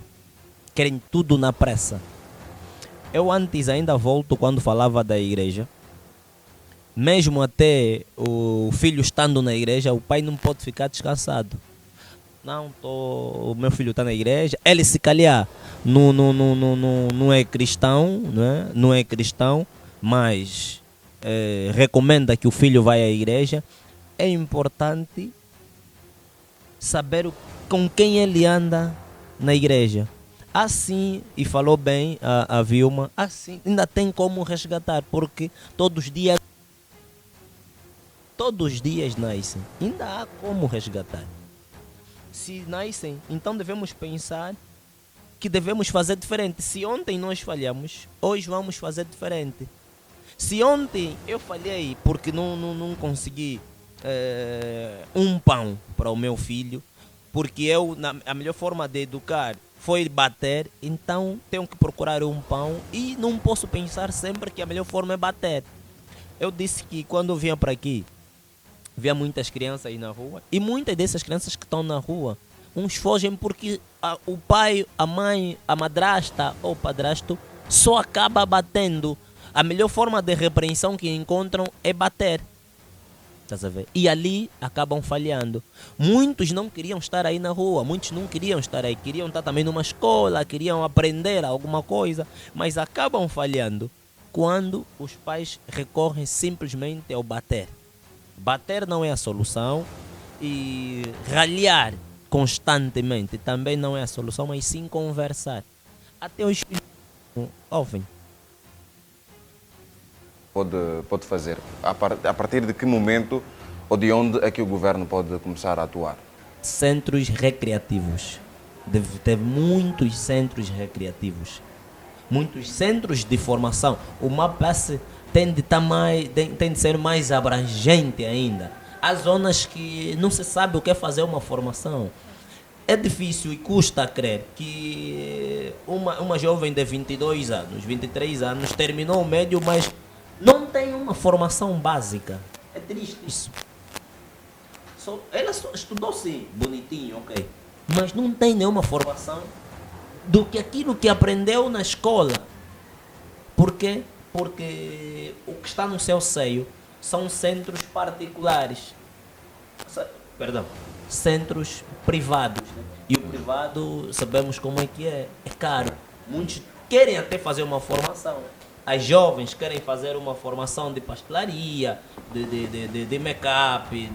Speaker 4: Querem tudo na pressa. Eu antes ainda volto quando falava da igreja. Mesmo até o filho estando na igreja, o pai não pode ficar descansado. Não, o meu filho está na igreja. Ele se calhar não é cristão, não é cristão, mas recomenda que o filho vá à igreja. É importante saber com quem ele anda na igreja. Assim, e falou bem a Vilma, assim ainda tem como resgatar, porque todos os dias nascem, ainda há como resgatar. Se nascem, então devemos pensar que devemos fazer diferente. Se ontem nós falhamos, hoje vamos fazer diferente. Se ontem eu falhei porque não consegui um pão para o meu filho, porque a melhor forma de educar foi bater, então tenho que procurar um pão e não posso pensar sempre que a melhor forma é bater. Eu disse que quando eu vinha para aqui, via muitas crianças aí na rua, e muitas dessas crianças que estão na rua, uns fogem porque o pai, a mãe, a madrasta ou o padrasto só acaba batendo. A melhor forma de repreensão que encontram é bater. Estás a ver? E ali acabam falhando. Muitos não queriam estar aí na rua, muitos não queriam estar aí, queriam estar também numa escola, queriam aprender alguma coisa, mas acabam falhando quando os pais recorrem simplesmente ao bater. Bater não é a solução e ralhar constantemente também não é a solução, mas sim conversar. Até os filhos ouvem.
Speaker 1: Pode fazer? A partir de que momento ou de onde é que o governo pode começar a atuar?
Speaker 4: Centros recreativos. Deve ter muitos centros recreativos. Muitos centros de formação. O MAPAS tem de ser mais abrangente ainda. Há zonas que não se sabe o que é fazer uma formação. É difícil e custa a crer que uma jovem de 22 anos, 23 anos, terminou o médio, mas não tem uma formação básica. É triste isso. Ela só estudou sim, bonitinho, ok. Mas não tem nenhuma formação do que aquilo que aprendeu na escola. Por quê? Porque o que está no seu seio são centros particulares. Centros privados. Né? E o privado, sabemos como é que é. É caro. Muitos querem até fazer uma formação. As jovens querem fazer uma formação de pastelaria, de make-up,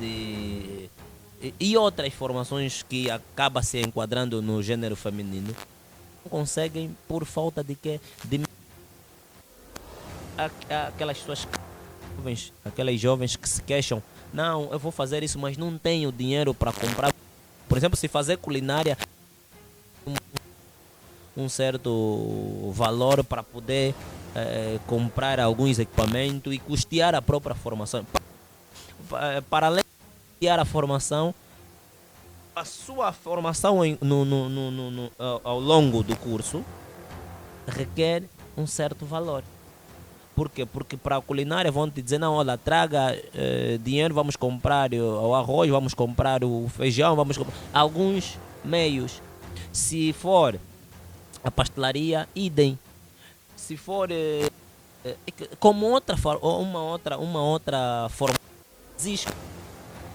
Speaker 4: e outras formações que acabam se enquadrando no gênero feminino. Não conseguem por falta de quê? Aquelas pessoas jovens, aquelas jovens que se queixam, não, eu vou fazer isso, mas não tenho dinheiro para comprar. Por exemplo, se fazer culinária, um certo valor para poder comprar alguns equipamentos e custear a própria formação. Para além de custear a formação, a sua formação ao longo do curso requer um certo valor. Por quê? Porque para a culinária vão te dizer, não, olha, traga dinheiro, vamos comprar o arroz, vamos comprar o feijão, vamos comprar alguns meios. Se for a pastelaria, idem. Se for como uma outra forma, existe.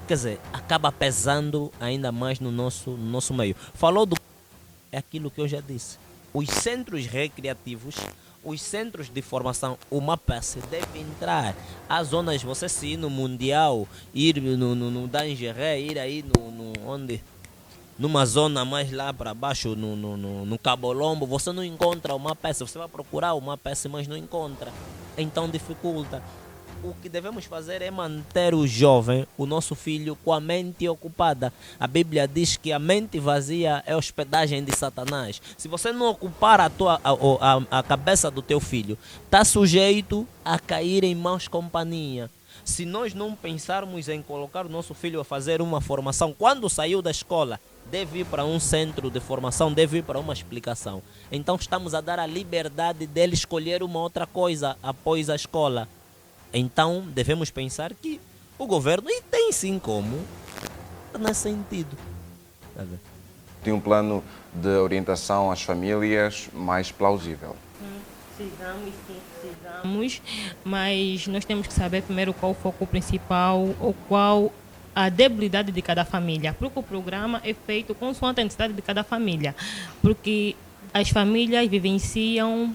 Speaker 4: Quer dizer, acaba pesando ainda mais no nosso meio. Falou do... É aquilo que eu já disse. Os centros recreativos, os centros de formação, o MAPES deve entrar. As zonas, você se ir no Mundial, ir no Dangeré, ir aí onde? Numa zona mais lá para baixo, no Cabolombo, você não encontra o MAPES. Você vai procurar o MAPES, mas não encontra. Então dificulta. O que devemos fazer é manter o jovem, o nosso filho, com a mente ocupada. A Bíblia diz que a mente vazia é hospedagem de Satanás. Se você não ocupar a cabeça do teu filho, está sujeito a cair em más companhia. Se nós não pensarmos em colocar o nosso filho a fazer uma formação, quando saiu da escola, deve ir para um centro de formação, deve ir para uma explicação. Então estamos a dar a liberdade dele escolher uma outra coisa após a escola. Então devemos pensar que o governo, e tem sim como, nesse sentido.
Speaker 1: Tem um plano de orientação às famílias mais plausível.
Speaker 3: Precisamos, sim, precisamos, mas nós temos que saber primeiro qual o foco principal ou qual a debilidade de cada família, porque o programa é feito consoante a necessidade de cada família, porque as famílias vivenciam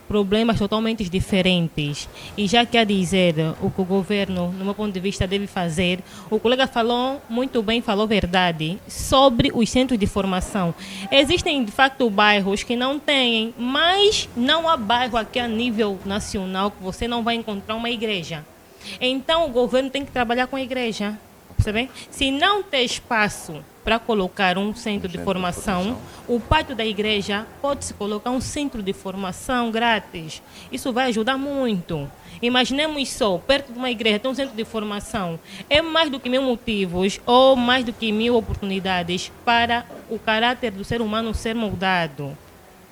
Speaker 3: problemas totalmente diferentes. E já quer dizer o que o governo, no meu ponto de vista, deve fazer, o colega falou muito bem, falou verdade, sobre os centros de formação. Existem, de facto, bairros que não têm, mas não há bairro aqui a nível nacional que você não vai encontrar uma igreja. Então, o governo tem que trabalhar com a igreja. Percebe? Se não tem espaço para colocar um centro de formação, o pátio da igreja pode-se colocar um centro de formação grátis. Isso vai ajudar muito. Imaginemos só, perto de uma igreja tem um centro de formação. É mais do que 1000 motivos ou mais do que 1000 oportunidades para o caráter do ser humano ser moldado.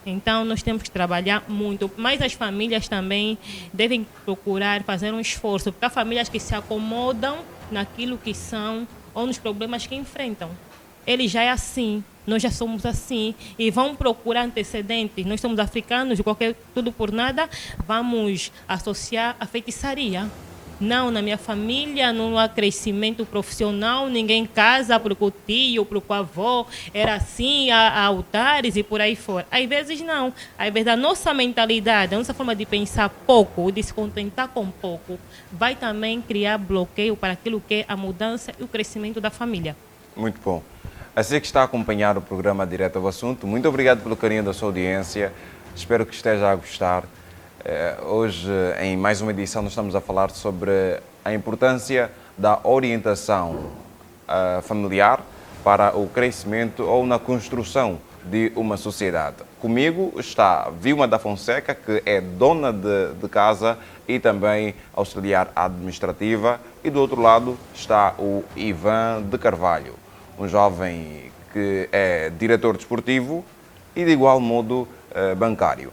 Speaker 3: Então, nós temos que trabalhar muito, mas as famílias também devem procurar fazer um esforço, porque há famílias que se acomodam naquilo que são ou nos problemas que enfrentam. Ele já é assim, nós já somos assim, e vão procurar antecedentes. Nós somos africanos, tudo por nada, vamos associar a feitiçaria. Não, na minha família não há crescimento profissional, ninguém casa porque o tio, porque o avô era assim, há altares e por aí fora. Às vezes não. Às vezes a nossa mentalidade, a nossa forma de pensar pouco, de se contentar com pouco, vai também criar bloqueio para aquilo que é a mudança e o crescimento da família.
Speaker 1: Muito bom. Assim que está a acompanhar o programa Direto ao Assunto, muito obrigado pelo carinho da sua audiência. Espero que esteja a gostar. Hoje, em mais uma edição, nós estamos a falar sobre a importância da orientação familiar para o crescimento ou na construção de uma sociedade. Comigo está Vilma da Fonseca, que é dona de casa e também auxiliar administrativa, e do outro lado está o Ivan de Carvalho, um jovem que é diretor desportivo e de igual modo bancário.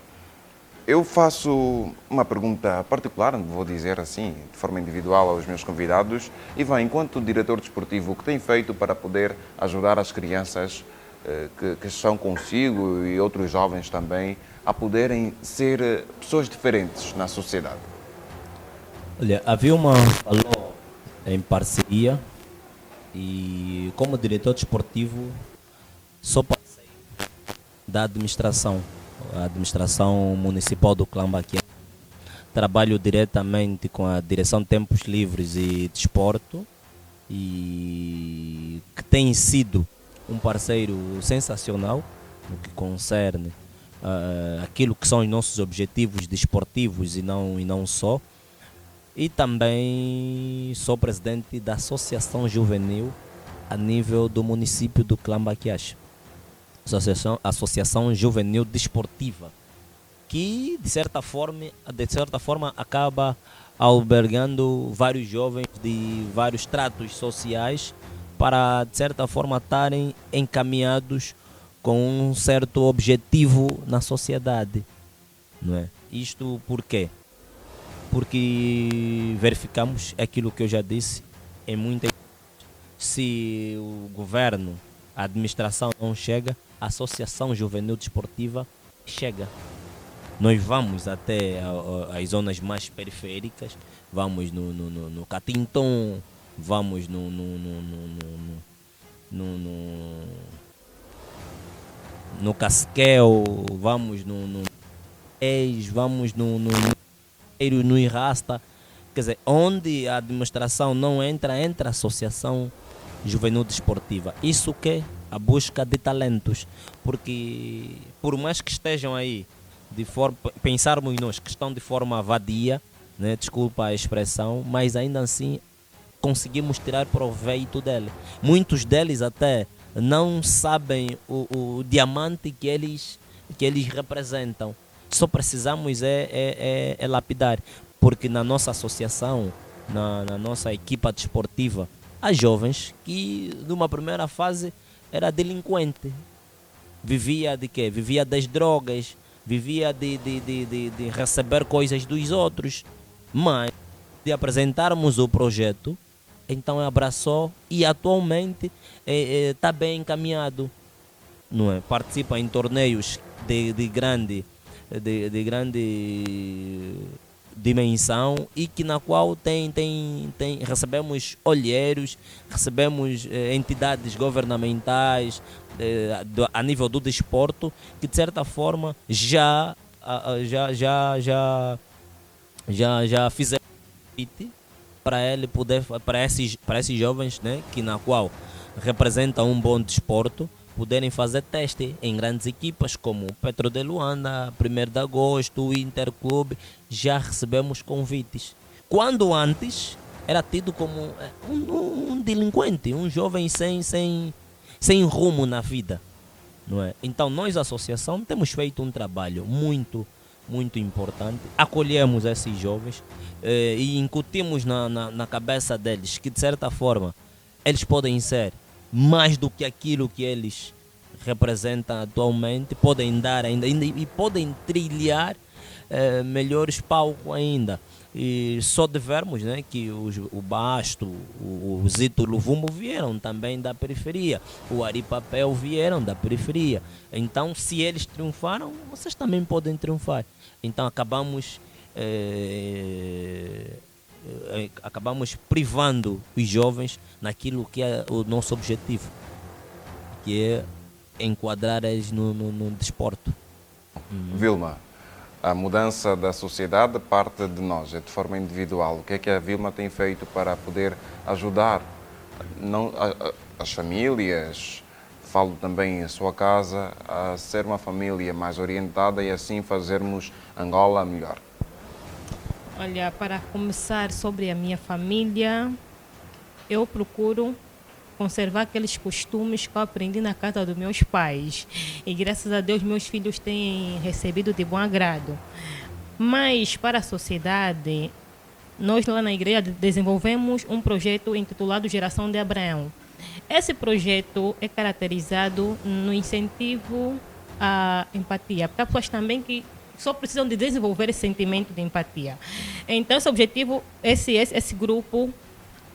Speaker 1: Eu faço uma pergunta particular, vou dizer assim, de forma individual aos meus convidados. Ivan, enquanto diretor desportivo, o que tem feito para poder ajudar as crianças que estão consigo e outros jovens também a poderem ser pessoas diferentes na sociedade?
Speaker 4: Olha, a Vilma falou em parceria e como diretor desportivo sou parceiro da administração. A administração municipal do Clambaquia. Trabalho diretamente com a direção de Tempos Livres e Desporto, e que tem sido um parceiro sensacional no que concerne aquilo que são os nossos objetivos desportivos e não só. E também sou presidente da Associação Juvenil a nível do município do Clambaquiacha. Associação Juvenil Desportiva, que de certa forma acaba albergando vários jovens de vários tratos sociais para de certa forma estarem encaminhados com um certo objetivo na sociedade, não é? Isto por quê? porque verificamos aquilo que eu já disse, é muita. Se o governo, a administração não chega, a Associação Juvenil Desportiva chega. Nós vamos até as zonas mais periféricas, vamos no Catinton, vamos no Casquel, vamos no Ex, vamos no Irrasta. Quer dizer, onde a administração não entra, entra a Associação Juvenil Desportiva. Isso que é a busca de talentos, porque por mais que estejam aí, pensarmos nós que estão de forma vadia, né, desculpa a expressão, mas ainda assim conseguimos tirar proveito dele. Muitos deles até não sabem o diamante que eles representam. Só precisamos é lapidar, porque na nossa associação, na nossa equipa desportiva, há jovens que numa primeira fase era delinquente. Vivia de quê? Vivia das drogas, vivia de receber coisas dos outros. Mas de apresentarmos o projeto, então abraçou e atualmente está bem encaminhado. Não é? Participa em torneios de grande dimensão e que na qual recebemos olheiros, recebemos entidades governamentais a nível do desporto que de certa forma já fizeram para ele poder, para esses jovens, né, que na qual representam um bom desporto, poderem fazer teste em grandes equipas como o Petro de Luanda, 1º de Agosto, o Interclube. Já recebemos convites. Quando antes era tido como um delinquente, um jovem sem rumo na vida. Não é? Então nós, a associação, temos feito um trabalho muito importante. Acolhemos esses jovens e incutimos na cabeça deles que de certa forma eles podem ser mais do que aquilo que eles representam atualmente, podem dar ainda e podem trilhar melhores palcos ainda. E só de vermos, né, que o Basto, o Zito Luvumbo vieram também da periferia, o Ari Papel vieram da periferia. Então, se eles triunfaram, vocês também podem triunfar. Então, acabamos privando os jovens naquilo que é o nosso objetivo, que é enquadrar eles no desporto.
Speaker 1: Vilma, a mudança da sociedade parte de nós, é de forma individual. O que é a Vilma tem feito para poder ajudar as famílias, falo também em sua casa, a ser uma família mais orientada e assim fazermos Angola melhor?
Speaker 3: Olha, para começar sobre a minha família, eu procuro conservar aqueles costumes que eu aprendi na casa dos meus pais. E graças a Deus meus filhos têm recebido de bom agrado. Mas para a sociedade, nós lá na igreja desenvolvemos um projeto intitulado Geração de Abraão. Esse projeto é caracterizado no incentivo à empatia, porque há pessoas também que só precisam de desenvolver esse sentimento de empatia. Então, esse objetivo, esse grupo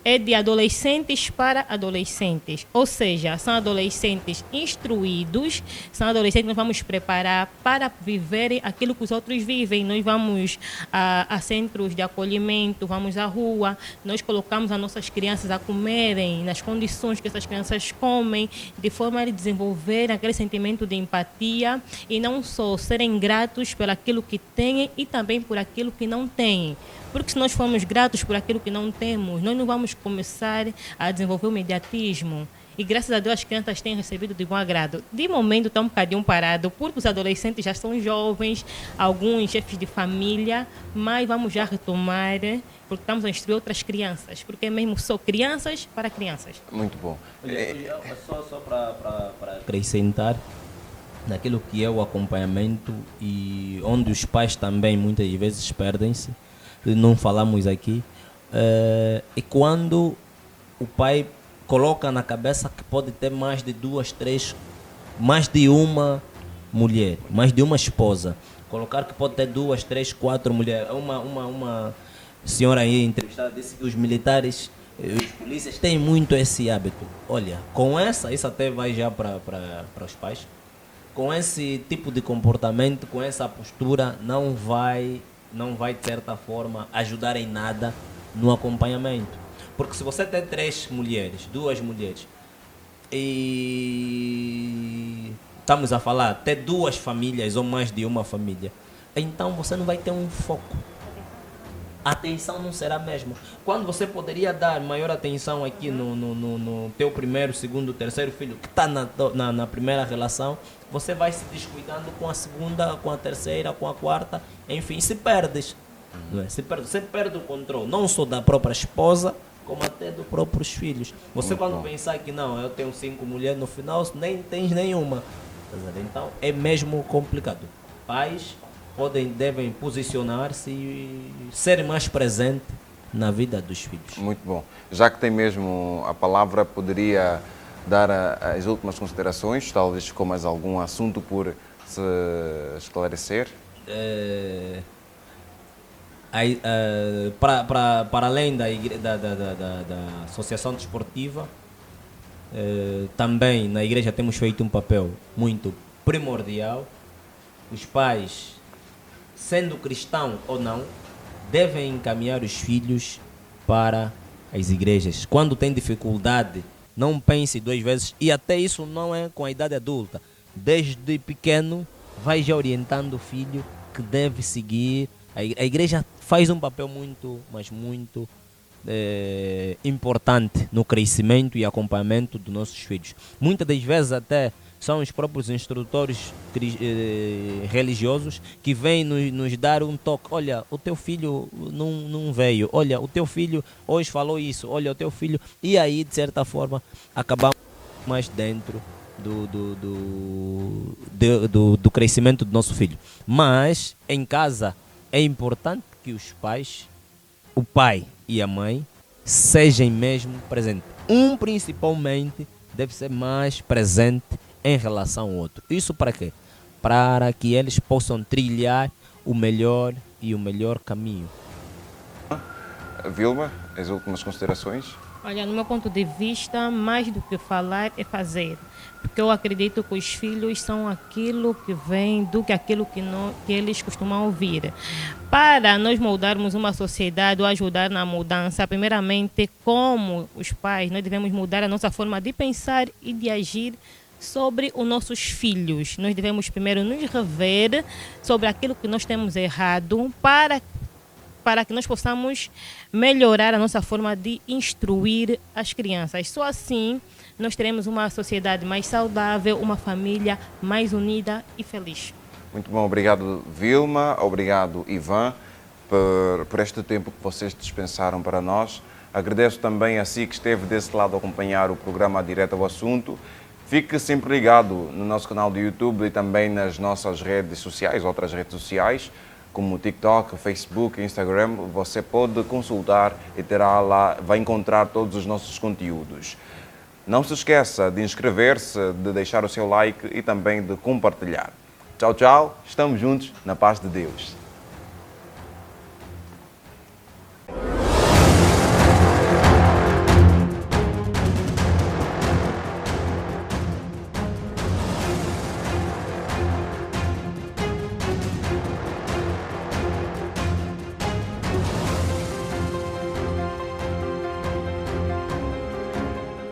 Speaker 3: é de adolescentes para adolescentes, ou seja, são adolescentes instruídos, são adolescentes que nós vamos preparar para viverem aquilo que os outros vivem. Nós vamos a centros de acolhimento, vamos à rua, nós colocamos as nossas crianças a comerem nas condições que essas crianças comem, de forma a desenvolver aquele sentimento de empatia e não só serem gratos por aquilo que têm e também por aquilo que não têm. Porque se nós formos gratos por aquilo que não temos, nós não vamos começar a desenvolver o mediatismo. E graças a Deus as crianças têm recebido de bom agrado. De momento está um bocadinho parado, porque os adolescentes já são jovens, alguns chefes de família, mas vamos já retomar, porque estamos a instruir outras crianças, porque é mesmo só crianças para crianças.
Speaker 1: Muito bom.
Speaker 4: Só para acrescentar, naquilo que é o acompanhamento e onde os pais também muitas vezes perdem-se, não falamos aqui, e quando o pai coloca na cabeça que pode ter mais de 2, 3, mais de uma mulher, mais de uma esposa, colocar que pode ter 2, 3, 4 mulheres, A senhora aí entrevistada disse que os militares, os polícias têm muito esse hábito. Olha, com isso até vai já para os pais. Com esse tipo de comportamento, com essa postura, não vai de certa forma ajudar em nada no acompanhamento. Porque se você tem 2 mulheres, e estamos a falar até 2 famílias ou mais de uma família, então você não vai ter um foco. A atenção não será a mesma. Quando você poderia dar maior atenção aqui no teu primeiro, segundo, terceiro filho, que está na primeira relação, você vai se descuidando com a segunda, com a terceira, com a quarta, enfim, se perdes. Não é? Você perde o controle, não só da própria esposa, como até dos próprios filhos. Você quando pensar que não, eu tenho 5 mulheres, no final nem tens nenhuma. Então é mesmo complicado. Pais devem posicionar-se e ser mais presente na vida dos filhos.
Speaker 1: Muito bom. Já que tem mesmo a palavra, poderia dar as últimas considerações, talvez com mais algum assunto por se esclarecer?
Speaker 4: Para além da Associação Desportiva, também na igreja temos feito um papel muito primordial. Os pais, sendo cristão ou não, devem encaminhar os filhos para as igrejas. Quando tem dificuldade, não pense 2 vezes, e até isso não é com a idade adulta. Desde pequeno, vai já orientando o filho que deve seguir. A igreja faz um papel muito, mas muito importante no crescimento e acompanhamento dos nossos filhos. Muitas das vezes até são os próprios instrutores religiosos que vêm nos dar um toque. Olha, o teu filho não veio. Olha, o teu filho hoje falou isso. Olha, o teu filho... E aí, de certa forma, acabamos mais dentro do crescimento do nosso filho. Mas, em casa, é importante que os pais, o pai e a mãe, sejam mesmo presentes. Principalmente, deve ser mais presente em relação ao outro. Isso para quê? Para que eles possam trilhar o melhor caminho.
Speaker 1: Vilma, as últimas considerações?
Speaker 3: Olha, no meu ponto de vista, mais do que falar é fazer. Porque eu acredito que os filhos são aquilo que vem do que aquilo que eles costumam ouvir. Para nós moldarmos uma sociedade ou ajudar na mudança, primeiramente, como os pais, nós devemos mudar a nossa forma de pensar e de agir sobre os nossos filhos. Nós devemos primeiro nos rever sobre aquilo que nós temos errado para que nós possamos melhorar a nossa forma de instruir as crianças. Só assim nós teremos uma sociedade mais saudável, uma família mais unida e feliz.
Speaker 1: Muito bom, obrigado Vilma, obrigado Ivan por este tempo que vocês dispensaram para nós. Agradeço também a si que esteve desse lado a acompanhar o programa Direto ao Assunto. Fique sempre ligado no nosso canal do YouTube e também nas nossas redes sociais, outras redes sociais, como TikTok, Facebook, Instagram. Você pode consultar e vai encontrar todos os nossos conteúdos. Não se esqueça de inscrever-se, de deixar o seu like e também de compartilhar. Tchau, tchau. Estamos juntos na paz de Deus.